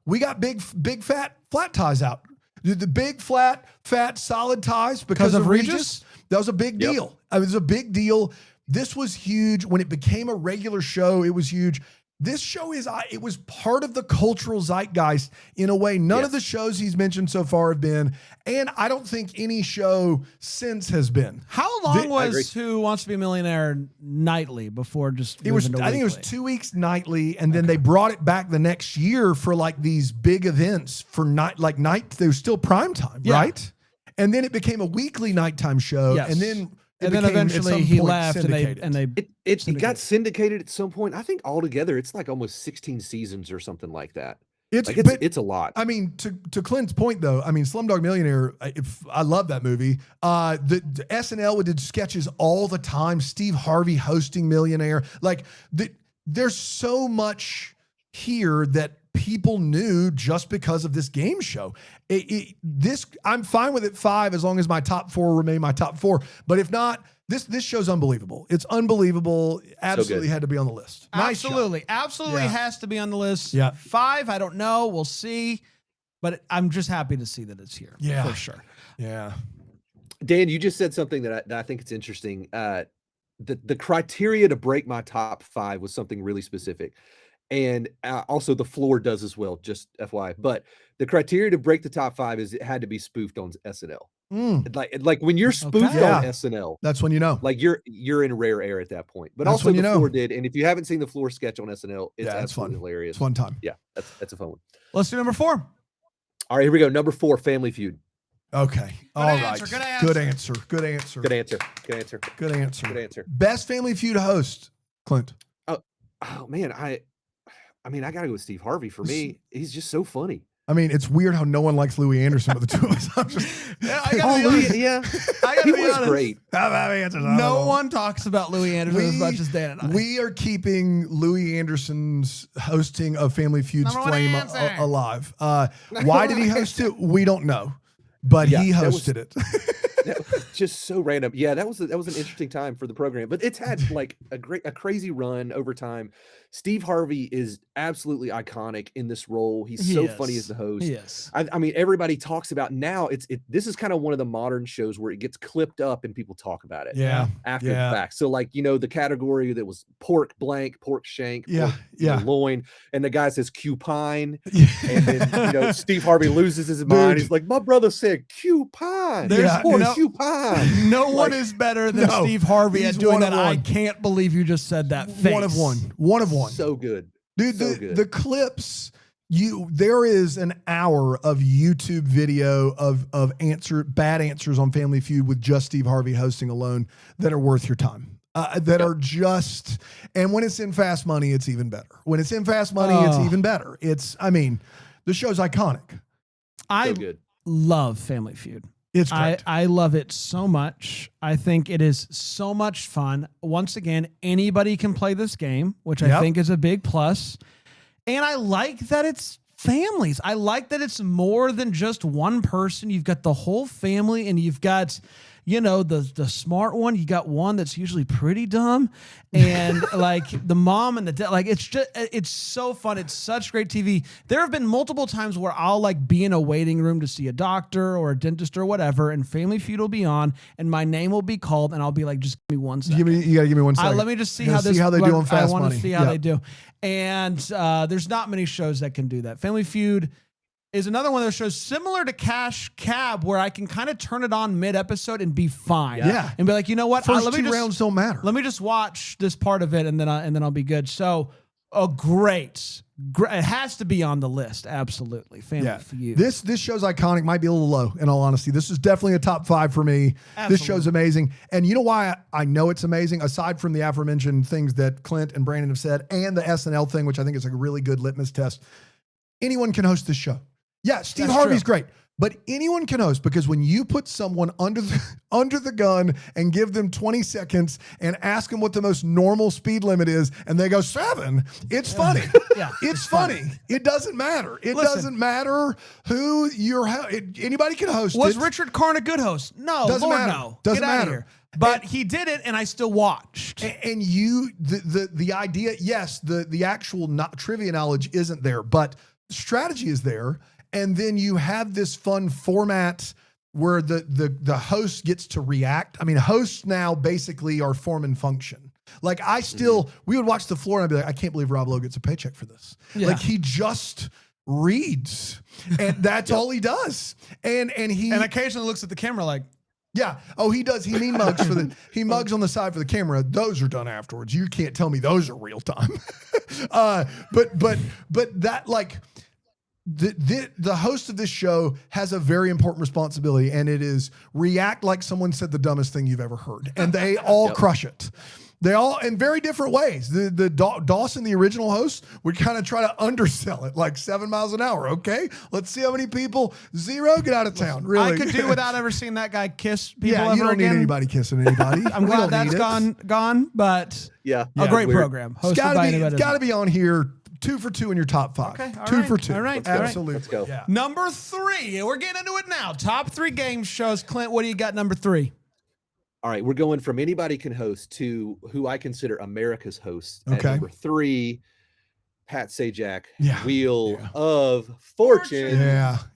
we got big fat flat ties out. The big, fat, solid ties because of Regis. That was a big deal. It was a big deal. This was huge. When it became a regular show, it was huge. This show it was part of the cultural zeitgeist in a way none of the shows he's mentioned so far have been, and I don't think any show since has been. How long was Who Wants to Be a Millionaire nightly before just I think it was 2 weeks nightly, and then they brought it back the next year for like these big events for night. There was still prime time, right? And then it became a weekly nighttime show, and then. And then eventually he left, and it got syndicated at some point. I think altogether it's like almost 16 seasons or something like that. It's a lot. I mean, to Clint's point though, I mean, Slumdog Millionaire, I love that movie. The SNL did sketches all the time. Steve Harvey hosting Millionaire. There's so much here that people knew just because of this game show. I'm fine with it 5 as long as my top 4 remain my top 4. But if not, this show's unbelievable. It's unbelievable. Absolutely had to be on the list. Nice absolutely has to be on the list. Yeah. 5, I don't know. We'll see. But I'm just happy to see that it's here. Yeah, for sure. Yeah. Dan, you just said something that I think it's interesting. The criteria to break my top 5 was something really specific. And also the floor does as well, just FYI. But the criteria to break the top 5 is it had to be spoofed on SNL. Like when you're spoofed on SNL, that's when you know. Like you're in rare air at that point. But that's also the floor did. And if you haven't seen the floor sketch on SNL, it's absolutely hilarious. It's fun time. Yeah, that's a fun one. Let's do number 4. All right, here we go. Number 4, Family Feud. Okay. All right. Good answer. Good answer. Good answer. Good answer. Good answer. Good answer. Best Family Feud host, Clint. Oh man, I mean, I gotta go with Steve Harvey for me. He's just so funny. I mean, it's weird how no one likes Louis Anderson, but the two of us. He was great. No one talks about Louis Anderson as much as Dan and I. We are keeping Louis Anderson's hosting of Family Feud's flame alive. Why did he host it? We don't know, but he hosted it. Just so random. Yeah, that was an interesting time for the program, but it's had like a crazy run over time. Steve Harvey is absolutely iconic in this role. He's so funny as the host. Yes. I mean, everybody talks about now. This is kind of one of the modern shows where it gets clipped up and people talk about it. After the fact. So like, the category that was pork shank, loin, and the guy says cupine, and then Steve Harvey loses his mind. He's like, my brother said cupine. There's cupine. No one is better than Steve Harvey at doing that. I can't believe you just said that. One of one. So good. Dude, the clips, there is an hour of YouTube video of bad answers on Family Feud with just Steve Harvey hosting alone that are worth your time. Are just, and when it's in Fast Money, it's even better. When it's in Fast Money, it's even better. The show's iconic. I love Family Feud. It's great. I love it so much. I think it is so much fun. Once again, anybody can play this game, which I think is a big plus. And I like that it's families. I like that it's more than just one person. You've got the whole family, and you've got, the smart one. You got one that's usually pretty dumb, and like the mom and the dad. Like it's so fun. It's such great TV. There have been multiple times where I'll like be in a waiting room to see a doctor or a dentist or whatever, and Family Feud will be on, and my name will be called, and I'll be like, just give me 1 second. You gotta give me 1 second. Let me just see how they do on Fast Money. I want to see how they do. And there's not many shows that can do that. Family Feud is another one of those shows similar to Cash Cab, where I can kind of turn it on mid-episode and be fine. Yeah. And be like, you know what? First two rounds don't matter. Let me just watch this part of it, and then I'll be good. So, great. It has to be on the list. Absolutely. Family Feud. This show's iconic. Might be a little low, in all honesty. This is definitely a top 5 for me. Absolutely. This show's amazing. And you know why I know it's amazing? Aside from the aforementioned things that Clint and Brandon have said, and the SNL thing, which I think is a really good litmus test. Anyone can host this show. Yeah, Steve Harvey's great, but anyone can host, because when you put someone under the gun and give them 20 seconds and ask them what the most normal speed limit is, and they go 7, it's funny. It's funny. It doesn't matter. It doesn't matter who anybody can host. Was Richard Karn a good host? No, doesn't matter. No. Doesn't Get out matter. of here. But he did it, and I still watched. And the idea, yes, the actual trivia knowledge isn't there, but strategy is there. And then you have this fun format where the host gets to react. I mean, hosts now basically are form and function. Like I still, we would watch the floor and I'd be like, I can't believe Rob Lowe gets a paycheck for this. Yeah. Like he just reads, and that's all he does. And he occasionally looks at the camera like, yeah. Oh, he does. He mean mugs he mugs on the side for the camera. Those are done afterwards. You can't tell me those are real time. But that like the host of this show has a very important responsibility, and it is react like someone said the dumbest thing you've ever heard, and they all crush it. They all in very different ways. The Dawson, the original host, would kind of try to undersell it like 7 miles an hour. Okay, let's see how many people. 0, get out of town. Really, I could do without ever seeing that guy kiss people. Yeah, you don't need anybody kissing anybody. I'm glad that's gone. But Yeah, a great weird. program. It's got to be on here. 2 for 2 in your top 5. Okay, all 2 right, for 2. all right, Absolutely. Let's go. Yeah. Number 3. We're getting into it now. Top 3 game shows. Clint, what do you got? Number 3. All right, we're going from anybody can host to who I consider America's host. At Okay. number 3, Pat Sajak, Yeah. Wheel of Fortune.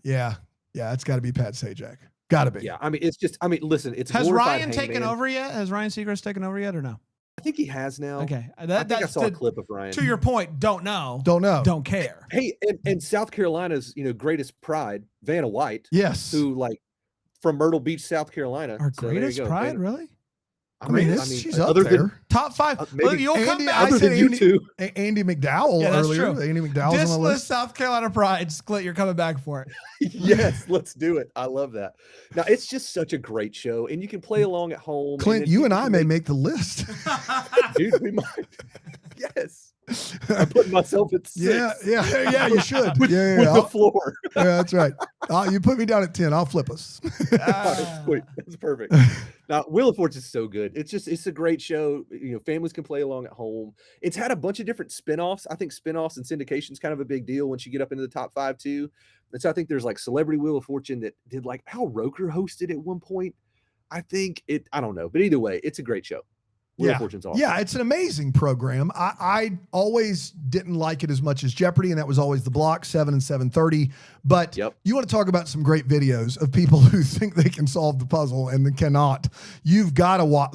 Yeah. It's got to be Pat Sajak. Got to be. Yeah, I mean, it's just, listen, it's Has glorified Ryan taken hangman. over yet? Has Ryan Seacrest taken over yet or no? I think he has now. Okay. I think I saw a clip of Ryan. To your point, don't know. Don't know. Don't care. Hey, and South Carolina's, greatest pride, Vanna White, Yes. who from Myrtle Beach, South Carolina. Our So there you greatest go. pride, Vanna- really? I mean, she's up other there. than Top 5. maybe Well, you'll come Andy, back. I other said than you Andy, two. Andy McDowell Yeah, that's earlier. true. Andy McDowell's on This the list list. South Carolina pride. Clint, you're coming back for it. Yes, let's do it. I love that. Now, it's just such a great show, and you can play along at home. Clint, then you and people I can may make the list. Dude, we might. Yes. I'm putting myself at 6. Yeah, you should. With the I'll- floor. yeah, that's right. You put me down at 10, I'll flip us. Sweet. That's perfect. Now, Wheel of Fortune is so good. It's a great show. Families can play along at home. It's had a bunch of different spinoffs. I think spinoffs and syndication is kind of a big deal once you get up into the top 5 too. And so I think there's Celebrity Wheel of Fortune that did Al Roker hosted at one point. I don't know. But either way, it's a great show. Wheel of Fortune's awesome. Yeah, it's an amazing program. I always didn't like it as much as Jeopardy, and that was always the block, 7 and 7:30. But you want to talk about some great videos of people who think they can solve the puzzle and then cannot. You've got to watch.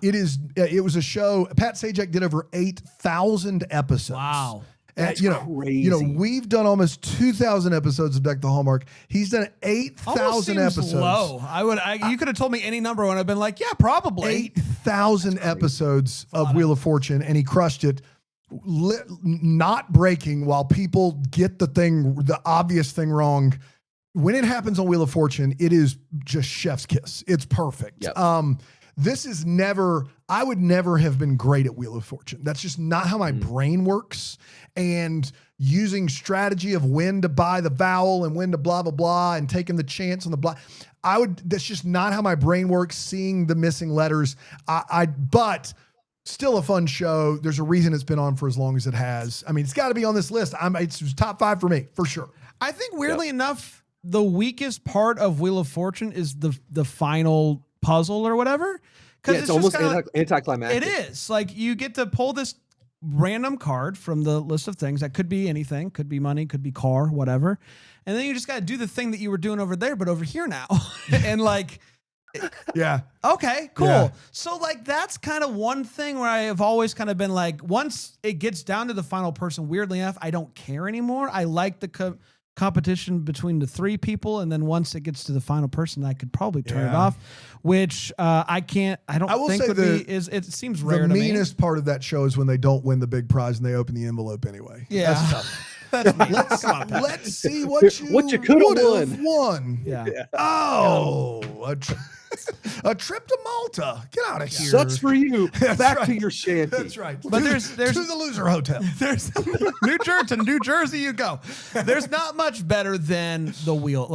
It was a show. Pat Sajak did over 8,000 episodes. Wow. That's crazy. We've done almost 2,000 episodes of Deck the Hallmark. He's done 8,000 episodes. Low. You could have told me any number and I've been like, yeah, probably 8,000 episodes of Wheel of Fortune, and he crushed it. Not breaking while people get the obvious thing wrong. When it happens on Wheel of Fortune, it is just chef's kiss. It's perfect. Yep. I would never have been great at Wheel of Fortune. That's just not how my brain works. And using strategy of when to buy the vowel and when to blah, blah, blah, and taking the chance on the blah. That's just not how my brain works, seeing the missing letters. But still a fun show. There's a reason it's been on for as long as it has. I mean, it's got to be on this list. It's top 5 for me, for sure. I think weirdly enough, the weakest part of Wheel of Fortune is the final puzzle or whatever. Because it's almost anticlimactic. It is. You get to pull this random card from the list of things that could be anything, could be money, could be car, whatever. And then you just got to do the thing that you were doing over there, but over here now. And yeah. Okay, cool. Yeah. So that's kind of one thing where I have always kind of been once it gets down to the final person, weirdly enough, I don't care anymore. I like the competition between the 3 people, and then once it gets to the final person, I could probably turn it off, which I can't. I will think say it seems rare. The meanest part of that show is when they don't win the big prize and they open the envelope anyway. Yeah. That's tough. That's mean. Let's see what you could have won. Yeah. Oh, a trip to Malta. Get out of here. Sucks for you. Back right. to your shanty. That's right. But there's to the loser hotel. There's New Jersey you go. There's not much better than the wheel.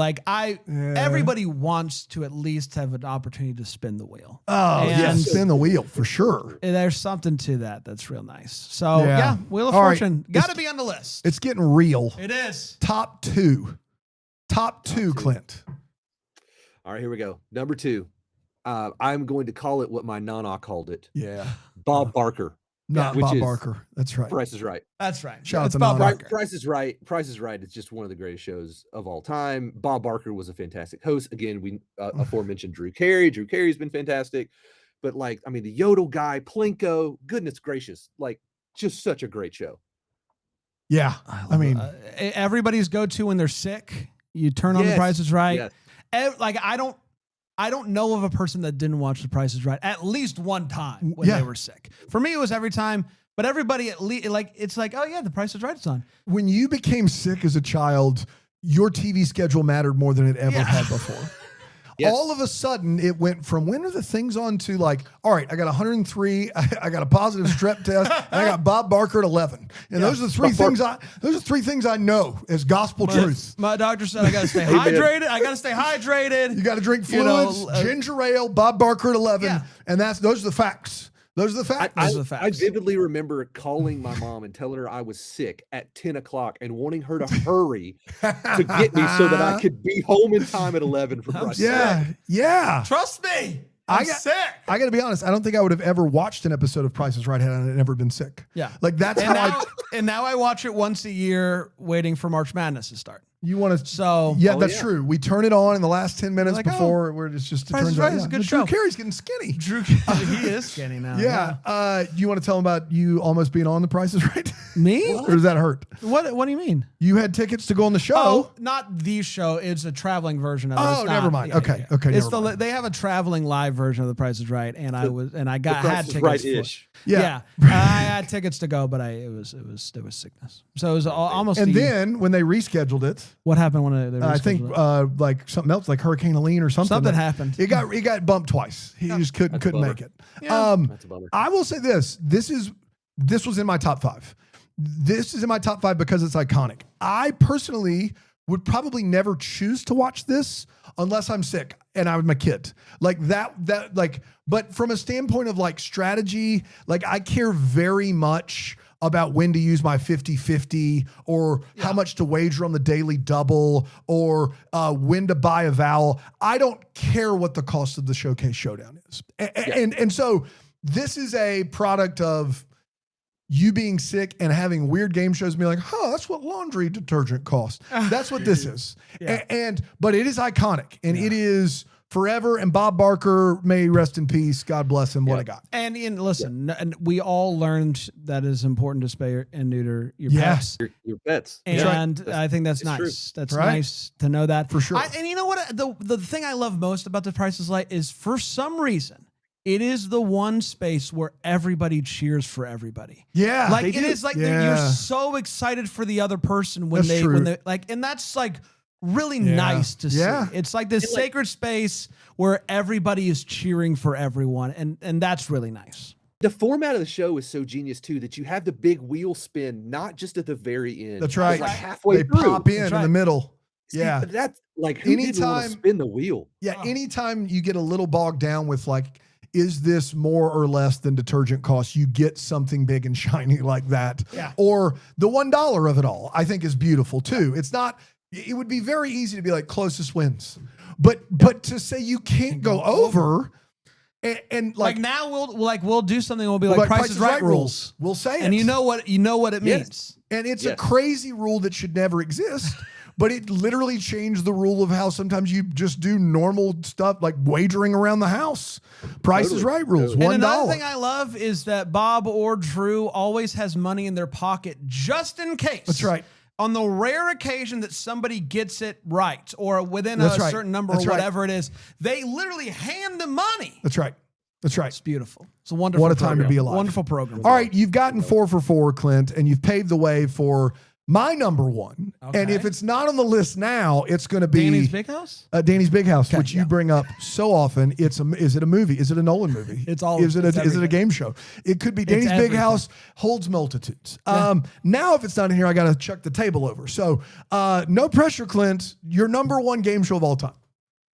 Everybody wants to at least have an opportunity to spin the wheel. Oh, And spin the wheel for sure. there's something to that's real nice. So Yeah. Wheel of All right. Fortune got to be on the list. It's getting real. It is. Top two, Clint. All right, here we go. Number 2. I'm going to call it what my nana called it. Yeah. Bob Barker. Not which Bob is Barker. That's right. Price is Right. That's right. Shout out It's to Bob Nana. Barker. Price is Right. Price is Right. It's just one of the greatest shows of all time. Bob Barker was a fantastic host. Again, we aforementioned Drew Carey. Drew Carey's been fantastic. But like, I mean, the Yodel guy, Plinko, goodness gracious, like just such a great show. Yeah. I mean, everybody's go-to when they're sick. You turn on The Price is Right. Yes. Like I don't know of a person that didn't watch The Price is Right at least one time when they were sick. For me, it was every time. But everybody at least like it's like, oh yeah, The Price is Right is on. when you became sick as a child, your TV schedule mattered more than it ever had before. Yes. All of a sudden, it went from when are the things on to like, all right, I got 103, I got a positive strep test, and I got Bob Barker at 11, and those are the three things. Those are three things I know as gospel truth. My doctor said I got to stay hydrated. I got to stay hydrated. You got to drink fluids, ginger ale, Bob Barker at 11, and those are the facts. Those are the facts. I vividly remember calling my mom and telling her I was sick at 10 o'clock and wanting her to hurry to get me so that I could be home in time at 11 for Price. Yeah. Trust me. I'm sick. I got to be honest. I don't think I would have ever watched an episode of Price is Right had I never been sick. Yeah. Like that's and now I watch it once a year waiting for March Madness to start. You want to, so that's true. We turn it on in the last 10 minutes before where it's just, it Price turns is Right out, is a good show. Drew Carey's getting skinny. He is skinny now. Yeah. You want to tell them about you almost being on The Price is Right? Me? Or does that hurt? What do you mean? You had tickets to go on the show. Oh, not the show. It's a traveling version of it. Oh, never mind. Okay. It's they have a traveling live version of The Price is Right, and I had tickets. Yeah. I had tickets to go, but there was sickness. So it was almost. And then when they rescheduled it, what happened when they I think like something else, like Hurricane Helene or something. Something happened. It got bumped twice. He just couldn't make it. Yeah. That's a bummer. I will say this. This was in my top 5. This is in my top 5 because it's iconic. I personally would probably never choose to watch this unless I'm sick and I'm a kid. Like that like, but from a standpoint of like strategy, like I care very much about when to use my 50-50 or how much to wager on the daily double or when to buy a vowel. I don't care what the cost of the Showcase Showdown is. And so this is a product of you being sick and having weird game shows and be like, that's what laundry detergent costs. That's what this is. But it is iconic and it is forever. And Bob Barker, may rest in peace. God bless him. What a guy. And listen, and we all learned that it's important to spay and neuter your pets. Your pets. And I think that's nice. True. That's nice to know that. For sure. And you know what? The thing I love most about The Price is Right is for some reason, it is the one space where everybody cheers for everybody. Yeah. Like it is like you're so excited for the other person when they like, and that's like really nice to see. It's like this sacred space where everybody is cheering for everyone. And that's really nice. The format of the show is so genius too, that you have the big wheel spin, not just at the very end. That's right. Like halfway through. Pop in the middle. See, that's like, who didn't want to spin the wheel? Yeah. Anytime you get a little bogged down with like, is this more or less than detergent costs? You get something big and shiny like that. Yeah. Or the $1 of it all, I think is beautiful too. It's not, it would be very easy to be like closest wins, but to say you can't go over and like now we'll do something. We'll be like Price is Right rules. We'll say it. And you know what it means. And it's a crazy rule that should never exist. But it literally changed the rule of how sometimes you just do normal stuff like wagering around the house. Price is Right rules. $1. And another thing I love is that Bob or Drew always has money in their pocket just in case. That's right. On the rare occasion that somebody gets it right or within a certain number or whatever it is, they literally hand them money. That's right. That's right. It's beautiful. It's a wonderful What a time to be alive. Wonderful program. All right, you've gotten 4 for 4, Clint, and you've paved the way for my number 1. Okay. And if it's not on the list now, it's going to be Danny's Big House? Danny's Big House, which you bring up so often. Is it a movie? Is it a Nolan movie? It's all. Is it a game show? It could be Danny's Big House holds multitudes. Now, if it's not in here, I got to chuck the table over. So no pressure, Clint. Your number 1 game show of all time.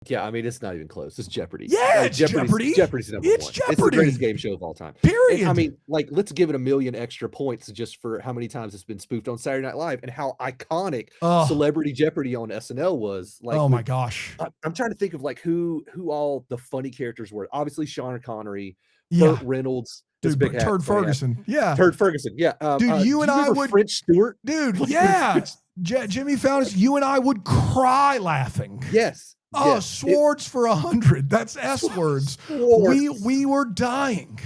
Yeah, I mean, it's not even close. It's Jeopardy. Yeah, it's Jeopardy. Jeopardy's number 1. It's the greatest game show of all time. Period. And, I mean, like, let's give it 1,000,000 extra points just for how many times it's been spoofed on Saturday Night Live and how iconic Celebrity Jeopardy on SNL was. Like, oh my gosh. I'm trying to think of like who all the funny characters were. Obviously, Sean Connery, Burt Reynolds. Dude, Turd Ferguson. Yeah. Turd Ferguson. Yeah. Dude, you and I would. French Stewart. Dude, yeah. Jimmy Fallon, you and I would cry laughing. Yes. Oh, Yes, swords for 100. That's S words. Swords. We were dying.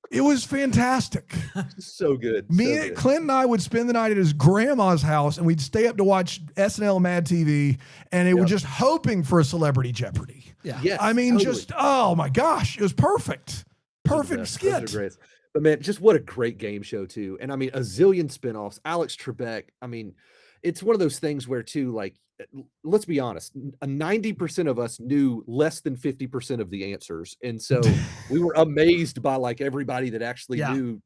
It was fantastic. So good. Me, so good. Clint and I would spend the night at his grandma's house, and we'd stay up to watch SNL Mad TV, and it was just hoping for a Celebrity Jeopardy. Yeah. Yes, I mean, totally. just, oh my gosh, it was perfect. Perfect Those are skit. great. But man, just what a great game show too. And I mean, a zillion spinoffs. Alex Trebek. I mean, it's one of those things where too, like, let's be honest, 90% of us knew less than 50% of the answers, and so we were amazed by like everybody that actually knew,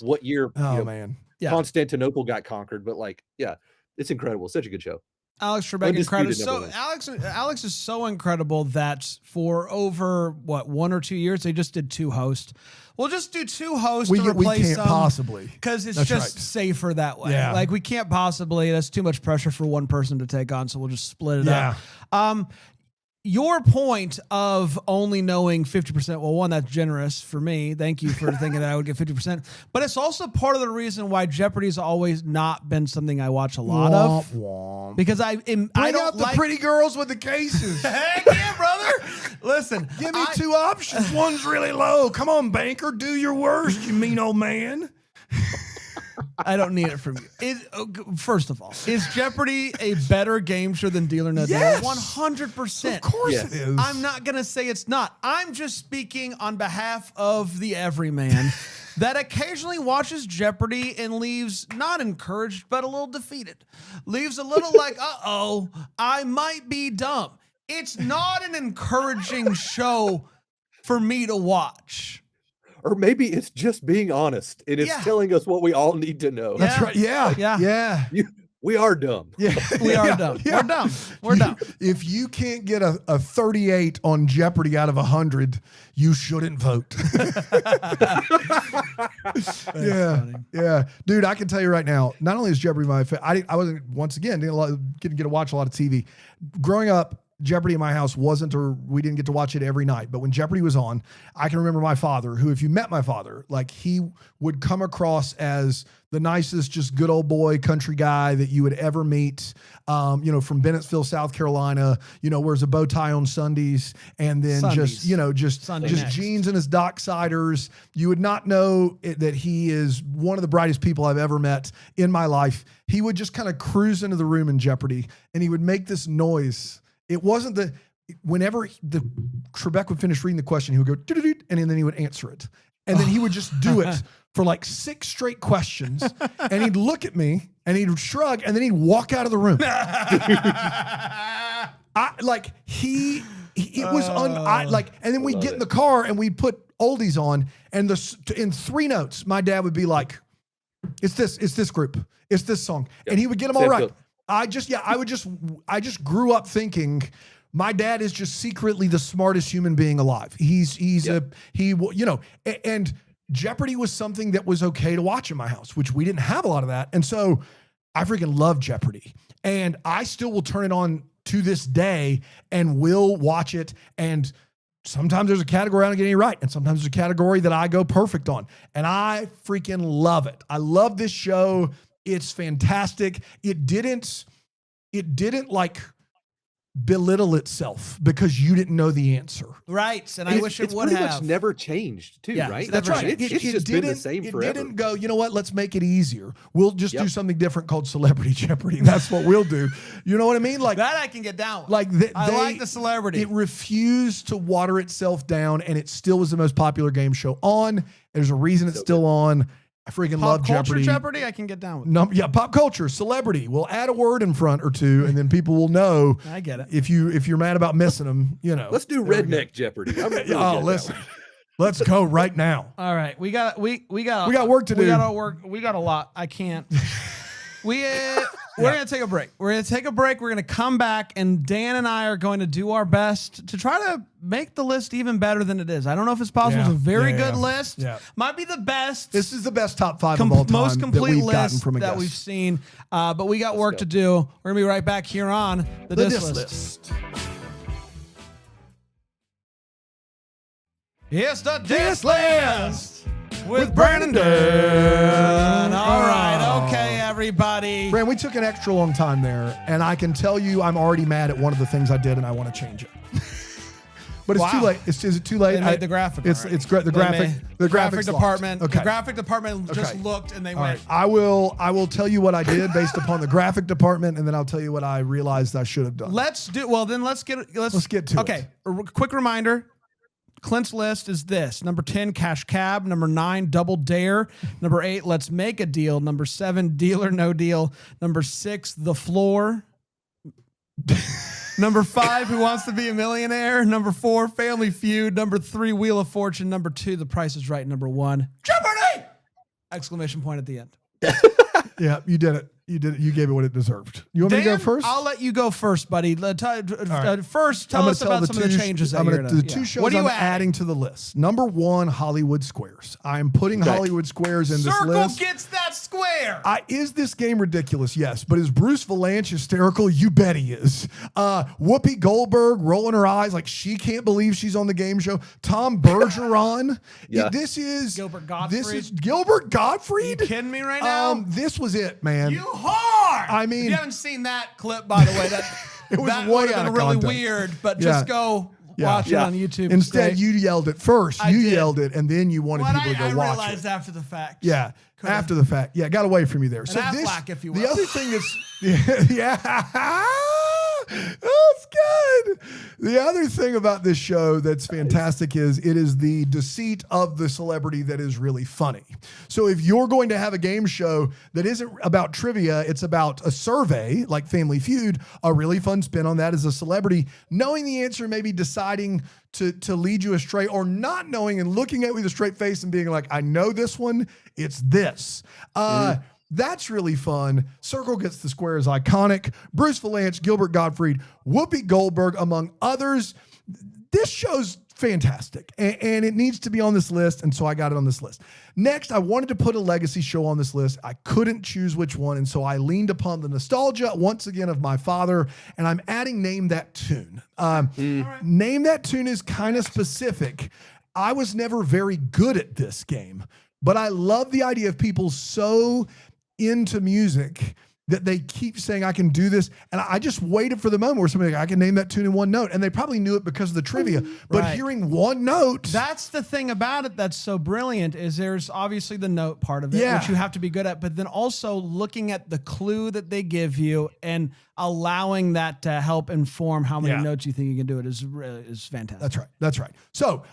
what year Man. Constantinople got conquered. But like, yeah, it's incredible. Such a good show. Alex Trebek, incredible. Undisputed So number one. Alex is so incredible that for over 1 or 2 years they just did 2 hosts. We'll just do 2 hosts to We replace can't possibly. because it's That's just right. safer that way. Yeah. Like we can't possibly. That's too much pressure for one person to take on. So we'll just split it up. Your point of only knowing 50%, well, one, that's generous for me. Thank you for thinking that I would get 50%. But it's also part of the reason why Jeopardy's always not been something I watch a lot of. Womp. Because I Bring don't out the like pretty girls with the cases. Heck yeah, brother. Listen, Give me 2 options. One's really low. Come on, banker, do your worst, you mean old man. I don't need it from you. First of all, is Jeopardy a better game show than Deal or No Deal? Yes. 100%. Of course Yes. it is. I'm not going to say it's not. I'm just speaking on behalf of the everyman that occasionally watches Jeopardy and leaves not encouraged, but a little defeated. Leaves a little like, uh-oh, I might be dumb. It's not an encouraging show for me to watch. Or maybe it's just being honest and it's telling us what we all need to know. That's right. Yeah. We are dumb. Yeah. We are dumb. Yeah. We're dumb. We're dumb. If you can't get a 38 on Jeopardy out of 100, you shouldn't vote. Yeah. Dude, I can tell you right now, not only is Jeopardy my favorite, I wasn't, once again, didn't get to watch a lot of TV. Growing up, Jeopardy in my house we didn't get to watch it every night. But when Jeopardy was on, I can remember my father, who, if you met my father, like he would come across as the nicest, just good old boy country guy that you would ever meet. From Bennettsville, South Carolina, wears a bow tie on Sundays and then just jeans and his Docksiders. You would not know that he is one of the brightest people I've ever met in my life. He would just kind of cruise into the room in Jeopardy and he would make this noise. It wasn't whenever the Trebek would finish reading the question, he would go, "Doo-doo-doo," and then he would answer it. And then he would just do it for like 6 straight questions. And he'd look at me and he'd shrug and then he'd walk out of the room. And then we'd get in the car and we'd put oldies on. And in 3 notes, my dad would be like, it's this group, it's this song. Yep. And he would get them all right. I just grew up thinking my dad is just secretly the smartest human being alive. And Jeopardy was something that was okay to watch in my house, which we didn't have a lot of that. And so I freaking love Jeopardy. And I still will turn it on to this day and will watch it. And sometimes there's a category I don't get any right. And sometimes there's a category that I go perfect on. And I freaking love it. I love this show. It's fantastic. It didn't like belittle itself because you didn't know the answer. Right. And I wish it would pretty have. much never changed too, right? That's right. It's just been the same forever. It didn't go, you know what, let's make it easier. We'll just do something different called Celebrity Jeopardy. That's what we'll do. You know what I mean? Like that I can get down with. Like I like the celebrity. It refused to water itself down and it still was the most popular game show on. There's a reason it's still on. I freaking love Jeopardy. Jeopardy, I can get down with. Pop culture, celebrity. We'll add a word in front or two, and then people will know. I get it. If you're mad about missing them, Let's do redneck Jeopardy. Listen, let's go right now. All right, we got work to do. We got a lot. I can't. We're going to take a break. We're going to come back, and Dan and I are going to do our best to try to make the list even better than it is. I don't know if it's possible. It's a very good list. Yeah. Might be the best. This is the best top 5 of all time. Most complete that we've gotten list from a that guest. we've seen. But we got work to do. We're going to be right back here on the Diss List. It's the Diss List with Brandon. All right. Okay, everybody. Brand, we took an extra long time there, and I can tell you I'm already mad at one of the things I did, and I want to change it. But it's too late. Is it too late? They made the graphic. It's great. The graphic department. Okay. The graphic department just looked and they went. Right. I will tell you what I did based upon the graphic department, and then I'll tell you what I realized I should have done. Let's get to it. Okay. A quick reminder. Clint's list is this: number 10, Cash Cab; number 9, Double Dare; number 8, Let's Make a Deal; number 7, Deal or No Deal; number 6, The Floor; number 5, Who Wants to Be a Millionaire; number 4, Family Feud; number 3, Wheel of Fortune; number 2, The Price is Right; number 1, Jeopardy! Exclamation point at the end. Yeah, you did it. You did it. You gave it what it deserved. You want me to go first? I'll let you go first, buddy. First, tell us about some of the changes that you're the two shows I'm adding to the list. Number 1, Hollywood Squares. I'm putting Hollywood Squares in this list. Circle gets that square. Is this game ridiculous? Yes. But is Bruce Valanche hysterical? You bet he is. Whoopi Goldberg rolling her eyes like she can't believe she's on the game show. Tom Bergeron. Yeah. This is Gilbert Gottfried. This is Gilbert Gottfried. Are you kidding me right now? This was it, man. You whore! I mean, if you haven't seen that clip, by the way, that it was that way would have out been of really context. weird. But just go watch it on YouTube. Instead, you yelled it first. You yelled it, and then you wanted people to go watch it. I realized after the fact. Yeah, after the fact. Yeah, got away from you there. So Affleck, if you will. The other thing is, that's good. The other thing about this show that's fantastic is it is the deceit of the celebrity that is really funny. So if you're going to have a game show that isn't about trivia, it's about a survey like Family Feud, a really fun spin on that is a celebrity knowing the answer, maybe deciding to lead you astray, or not knowing and looking at you with a straight face and being like, I know this one, it's this. That's really fun. Circle Gets the Square is iconic. Bruce Valanche, Gilbert Gottfried, Whoopi Goldberg, among others. This show's fantastic, and it needs to be on this list, and so I got it on this list. Next, I wanted to put a legacy show on this list. I couldn't choose which one, and so I leaned upon the nostalgia, once again, of my father, and I'm adding Name That Tune. Name That Tune is kind of specific. I was never very good at this game, but I love the idea of people so into music that they keep saying, I can do this. And I just waited for the moment where somebody, I can name that tune in one note. And they probably knew it because of the trivia. But hearing one note. That's the thing about it that's so brilliant is there's obviously the note part of it, which you have to be good at. But then also looking at the clue that they give you and allowing that to help inform how many notes you think you can do it is fantastic. That's right. That's right. So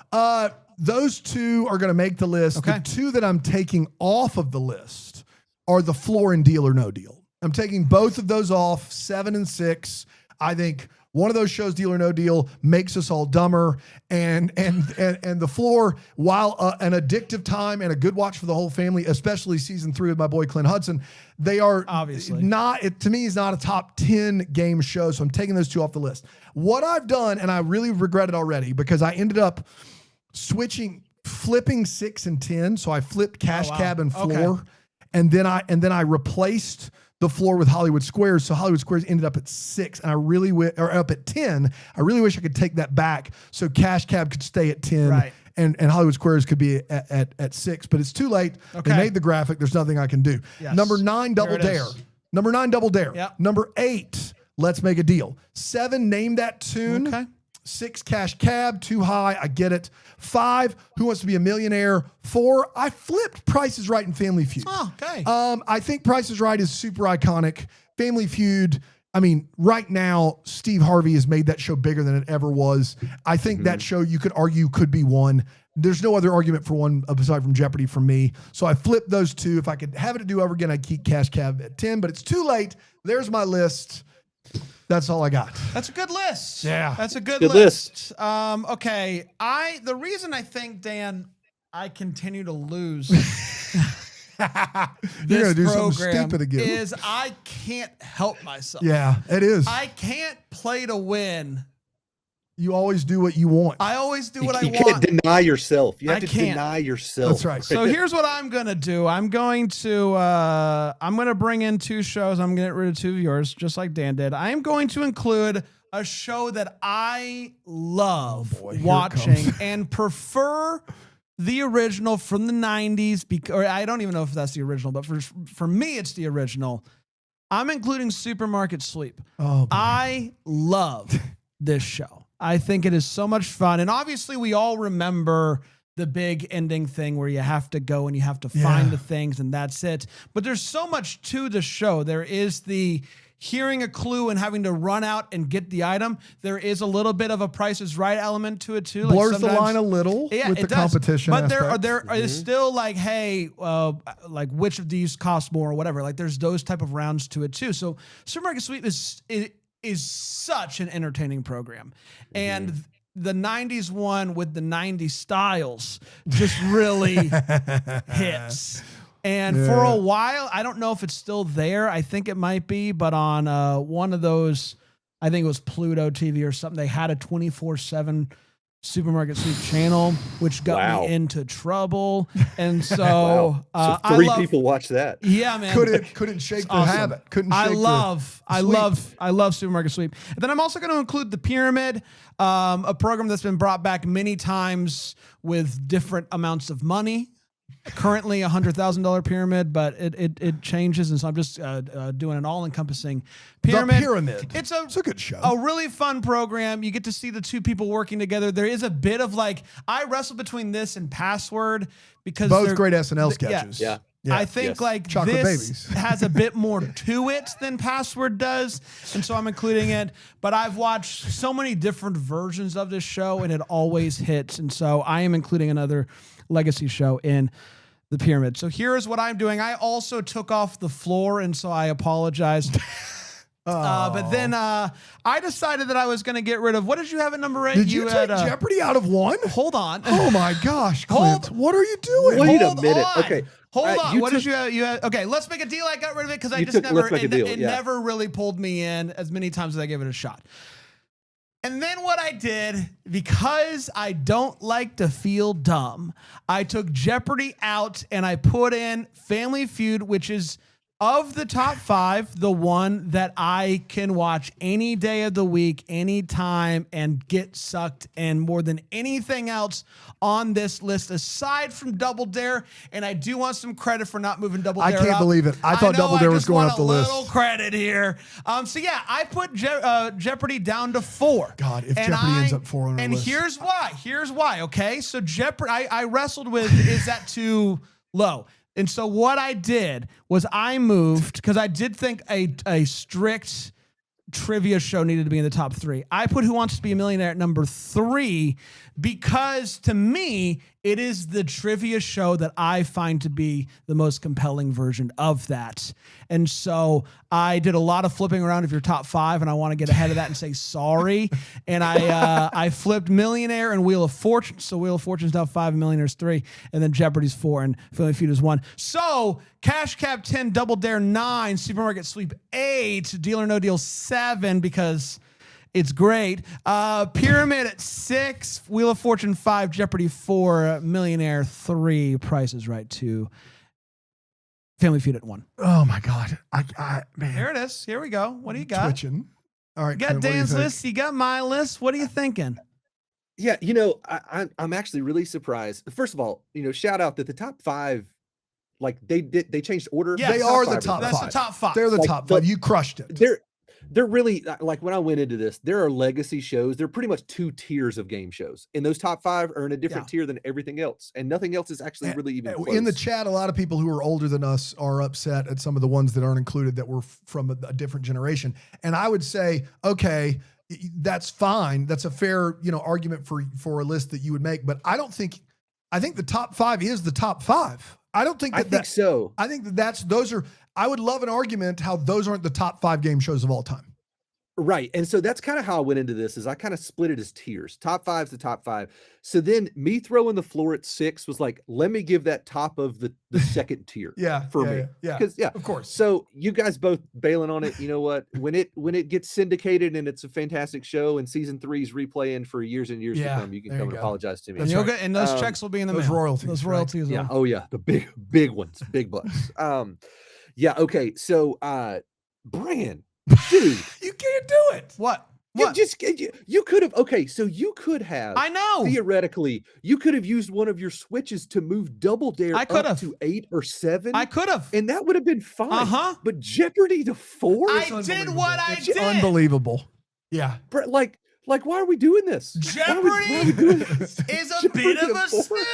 those two are going to make the list. Okay. The two that I'm taking off of the list are The Floor and Deal or No Deal. I'm taking both of those off, 7 and 6. I think one of those shows, Deal or No Deal, makes us all dumber. And The Floor, while an addictive time and a good watch for the whole family, especially season 3 with my boy Clint Hudson, they are obviously not, to me, is not a top 10 game show. So I'm taking those two off the list. What I've done, and I really regret it already, because I ended up flipping 6 and 10. So I flipped Cash Cab and Floor. Okay. And then I replaced The Floor with Hollywood Squares. So Hollywood Squares ended up at 6, and I really or up at 10. I really wish I could take that back so Cash Cab could stay at 10, and Hollywood Squares could be at 6. But it's too late. They made the graphic. There's nothing I can do. Yes. Number 9, Double Dare. Number 9, Double Dare. Yep. Number 8, Let's Make a Deal. 7, Name That Tune. Okay. 6, Cash Cab, too high. I get it. 5, Who Wants to Be a Millionaire? 4, I flipped Price is Right and Family Feud. Oh, okay. I think Price is Right is super iconic. Family Feud, I mean, right now, Steve Harvey has made that show bigger than it ever was. I think that show, you could argue, could be one. There's no other argument for one aside from Jeopardy for me. So I flipped those two. If I could have it to do over again, I'd keep Cash Cab at 10, but it's too late. There's my list. That's all I got. That's a good list. Yeah. That's a good list. Okay. The reason I think, Dan, I continue to lose You're gonna do something stupid again. Is I can't help myself. Yeah, it is. I can't play to win. You always do what you want. I always do what I want. You can't deny yourself. You have to deny yourself. That's right. So here's what I'm going to do. I'm going to bring in 2 shows. I'm going to get rid of 2 of yours, just like Dan did. I am going to include a show that I love watching and prefer the original from the 90s, or I don't even know if that's the original, but for me, it's the original. I'm including Supermarket Sweep. Oh, boy. I love this show. I think it is so much fun. And obviously, we all remember the big ending thing where you have to go and you have to find the things and that's it. But there's so much to the show. There is the hearing a clue and having to run out and get the item. There is a little bit of a Price is Right element to it too. Blurs the line a little with the competition. But there is still like, hey, like which of these costs more or whatever. Like there's those type of rounds to it too. So Supermarket Sweep is such an entertaining program. And the 90s one with the 90s styles just really hits. And for a while, I don't know if it's still there. I think it might be, but on one of those, I think it was Pluto TV or something, they had a 24/7 Supermarket Sweep channel, which got me into trouble. And so, so three people watch that. Yeah, man. Couldn't shake the habit. I love Supermarket Sweep. And then I'm also going to include The Pyramid, a program that's been brought back many times with different amounts of money. Currently $100,000 pyramid, but it changes, and so I'm just doing an all-encompassing pyramid. The Pyramid. It's a good show. A really fun program. You get to see the two people working together. There is a bit of like, I wrestle between this and Password because both great SNL sketches. Yeah. I think like Chocolate this Babies has a bit more to it than Password does, and so I'm including it. But I've watched so many different versions of this show, and it always hits. And so I am including another legacy show in The Pyramid. So here is what I'm doing. I also took off the floor, and so I apologize. But then I decided that I was going to get rid of. What did you have at number 8? Did you take Jeopardy out of 1? Hold on. Oh my gosh, Clint! What are you doing? Wait a minute. Okay. Hold on. What did you have? Okay, let's make a deal. I got rid of it because I just never really pulled me in as many times as I gave it a shot. And then what I did, because I don't like to feel dumb, I took Jeopardy out and I put in Family Feud, which is of the top 5, the one that I can watch any day of the week, anytime, and get sucked in more than anything else on this list, aside from Double Dare. And I do want some credit for not moving Double Dare up. I can't believe it. I thought Double Dare was going up the list. A little credit here. So yeah, I put Jeopardy down to 4. God, if Jeopardy ends up 4 on our list. And here's why. Okay, so Jeopardy, I wrestled with, is that too low? And so what I did was I moved, because I did think a strict trivia show needed to be in the top 3. I put Who Wants to Be a Millionaire at number 3 because to me, it is the trivia show that I find to be the most compelling version of that. And so I did a lot of flipping around of your top 5, and I want to get ahead of that and say sorry. And I flipped Millionaire and Wheel of Fortune. So Wheel of Fortune's now 5, Millionaire's 3, and then Jeopardy's 4, and Family Feud is 1. So Cash Cab 10, Double Dare 9, Supermarket Sweep 8, Deal or No Deal 7, because it's great. Pyramid at 6, Wheel of Fortune 5, Jeopardy 4, Millionaire 3, Price is Right 2, Family Feud at 1. Oh my God. Man. There it is. Here we go. What do you got? Twitching. All right. You got Dan's list. You got my list. What are you thinking? Yeah, I'm actually really surprised. First of all, shout out that the top 5, like they changed order. Yeah, they are the top 5. That's the top 5. They're the top 5. You crushed it. They're really, like when I went into this, there are legacy shows. They're pretty much 2 tiers of game shows. And those top 5 are in a different tier than everything else. And nothing else is actually really even close. In the chat, a lot of people who are older than us are upset at some of the ones that aren't included that were from a different generation. And I would say, okay, that's fine. That's a fair, argument for a list that you would make. But I think the top 5 is the top 5. I don't think that. I think so. I think I would love an argument how those aren't the top 5 game shows of all time. Right. And so that's kind of how I went into this, is I kind of split it as tiers. Top 5's the top 5. So then me throwing the floor at 6 was like, let me give that top of the second tier for me. Yeah. Because of course. So you guys both bailing on it. You know what? When it gets syndicated and it's a fantastic show and season 3's replaying for years and years to come, you can come and apologize to me. And, and those checks will be in the mail. Royalties. Those royalties. Right? Yeah. Oh yeah. The big ones, big bucks. Yeah. Okay. So, Bran, dude, you can't do it. What? What? You could have, okay, so you could have, I know. theoretically, you could have used one of your switches to move Double Dare I could up have. to 8 or 7. I could have. And that would have been fine. Uh-huh. But Jeopardy to 4? I did what I It's did. unbelievable. Yeah. Like, why are we doing this? Jeopardy Why are we doing this? is a bit of a Jeopardy snooze.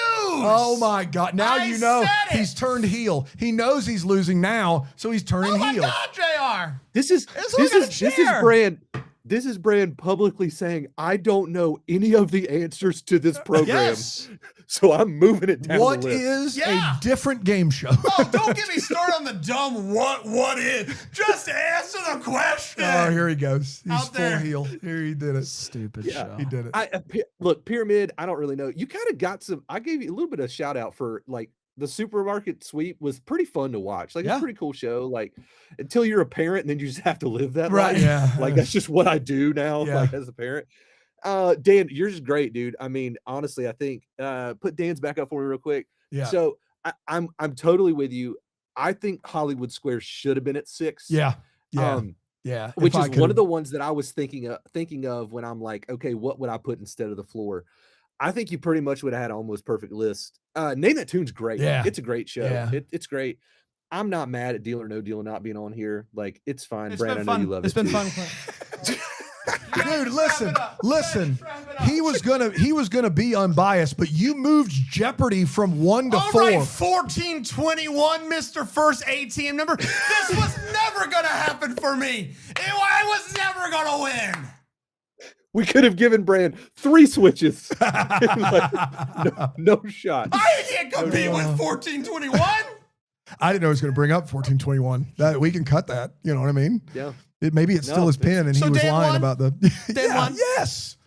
Oh my God. Now I you know said it. he's turned heel. He knows he's losing now, so he's turning Oh my heel. God, JR. This is look at a chair. This is Brand publicly saying, I don't know any of the answers to this program. Yes. So I'm moving it down What the list. is Yeah. a different game show? Oh, don't get me started on the dumb what is. Just answer the question. Oh, here he goes. He's Out there. full heel. Here he did it. Stupid Yeah. show. He did it. Look, Pyramid, I don't really know. You kind of got some, I gave you a little bit of shout out for like the supermarket sweep was pretty fun to watch. Like, it's Yeah. a pretty cool show. Like, until you're a parent and then you just have to live that Right, life. yeah. Like, that's just what I do now, Yeah. like, as a parent. Dan, yours is great, dude. I mean, honestly, I think put Dan's back up for me real quick. Yeah. So I'm totally with you. I think Hollywood Squares should have been at 6. Yeah. Yeah. Yeah. If Which I is one could've- of the ones that I was thinking of when I'm like, okay, what would I put instead of the floor? I think you pretty much would have had an almost perfect list. Name That Tune's great. Yeah. It's a great show. Yeah. It's great. I'm not mad at Deal or No Deal not being on here. Like, it's fine. It's Brad, been I know fun. you love It's it. been too. fun. Clint. Dude, listen. He was gonna be unbiased, but you moved Jeopardy from 1 to 4. All right, 1421, Mr. First ATM number. This was never gonna happen for me. I was never gonna win. We could have given Brand 3 switches. Like, no shot. I can't compete with 1421. I didn't know he was going to bring up 1421. That we can cut that. You know what I mean? Yeah. Maybe it's still No, his pin, and So he was Dan lying won? about the. Dan Yeah, won? yes.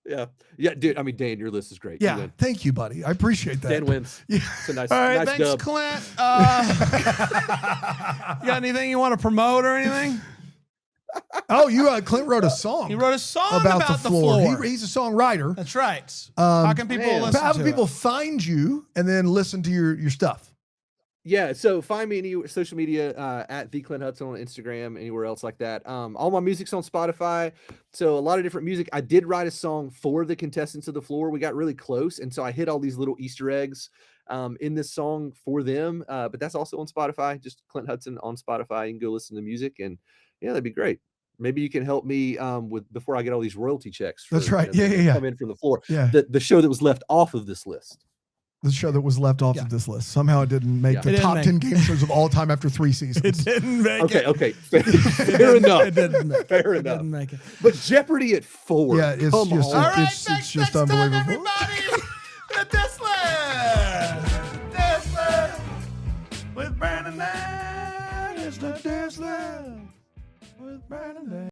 Yeah. Yeah, dude. I mean, Dan, your list is great. You Yeah. win. Thank you, buddy. I appreciate that. Dan wins. Yeah. It's a nice, All right, nice thanks, dub. Clint. You got anything you want to promote or anything? Oh, Clint wrote a song. He wrote a song about the floor. He's a songwriter. That's right. How can people man. listen How to can people it? find you and then listen to your stuff? Yeah, so find me any social media at the Clint Hudson on Instagram, anywhere else like that. All my music's on Spotify, so a lot of different music. I did write a song for the contestants of the floor. We got really close, and so I hit all these little Easter eggs in this song for them. But that's also on Spotify. Just Clint Hudson on Spotify. You can go listen to music, and yeah, that'd be great. Maybe you can help me with before I get all these royalty checks. That's right. that Yeah. Come in from the floor. Yeah. The show that was left off of this list. The show that was left off of this list. Somehow it didn't make Yeah. the It didn't top make 10 game shows of all time after 3 seasons. It didn't make it. Okay. Fair enough. It didn't make it. Fair It enough. didn't make it. But Jeopardy at 4. Yeah, it's Come just- on. All right, It's next just time, unbelievable. everybody. The This List with Brandon. It's the Diss List with Brandon.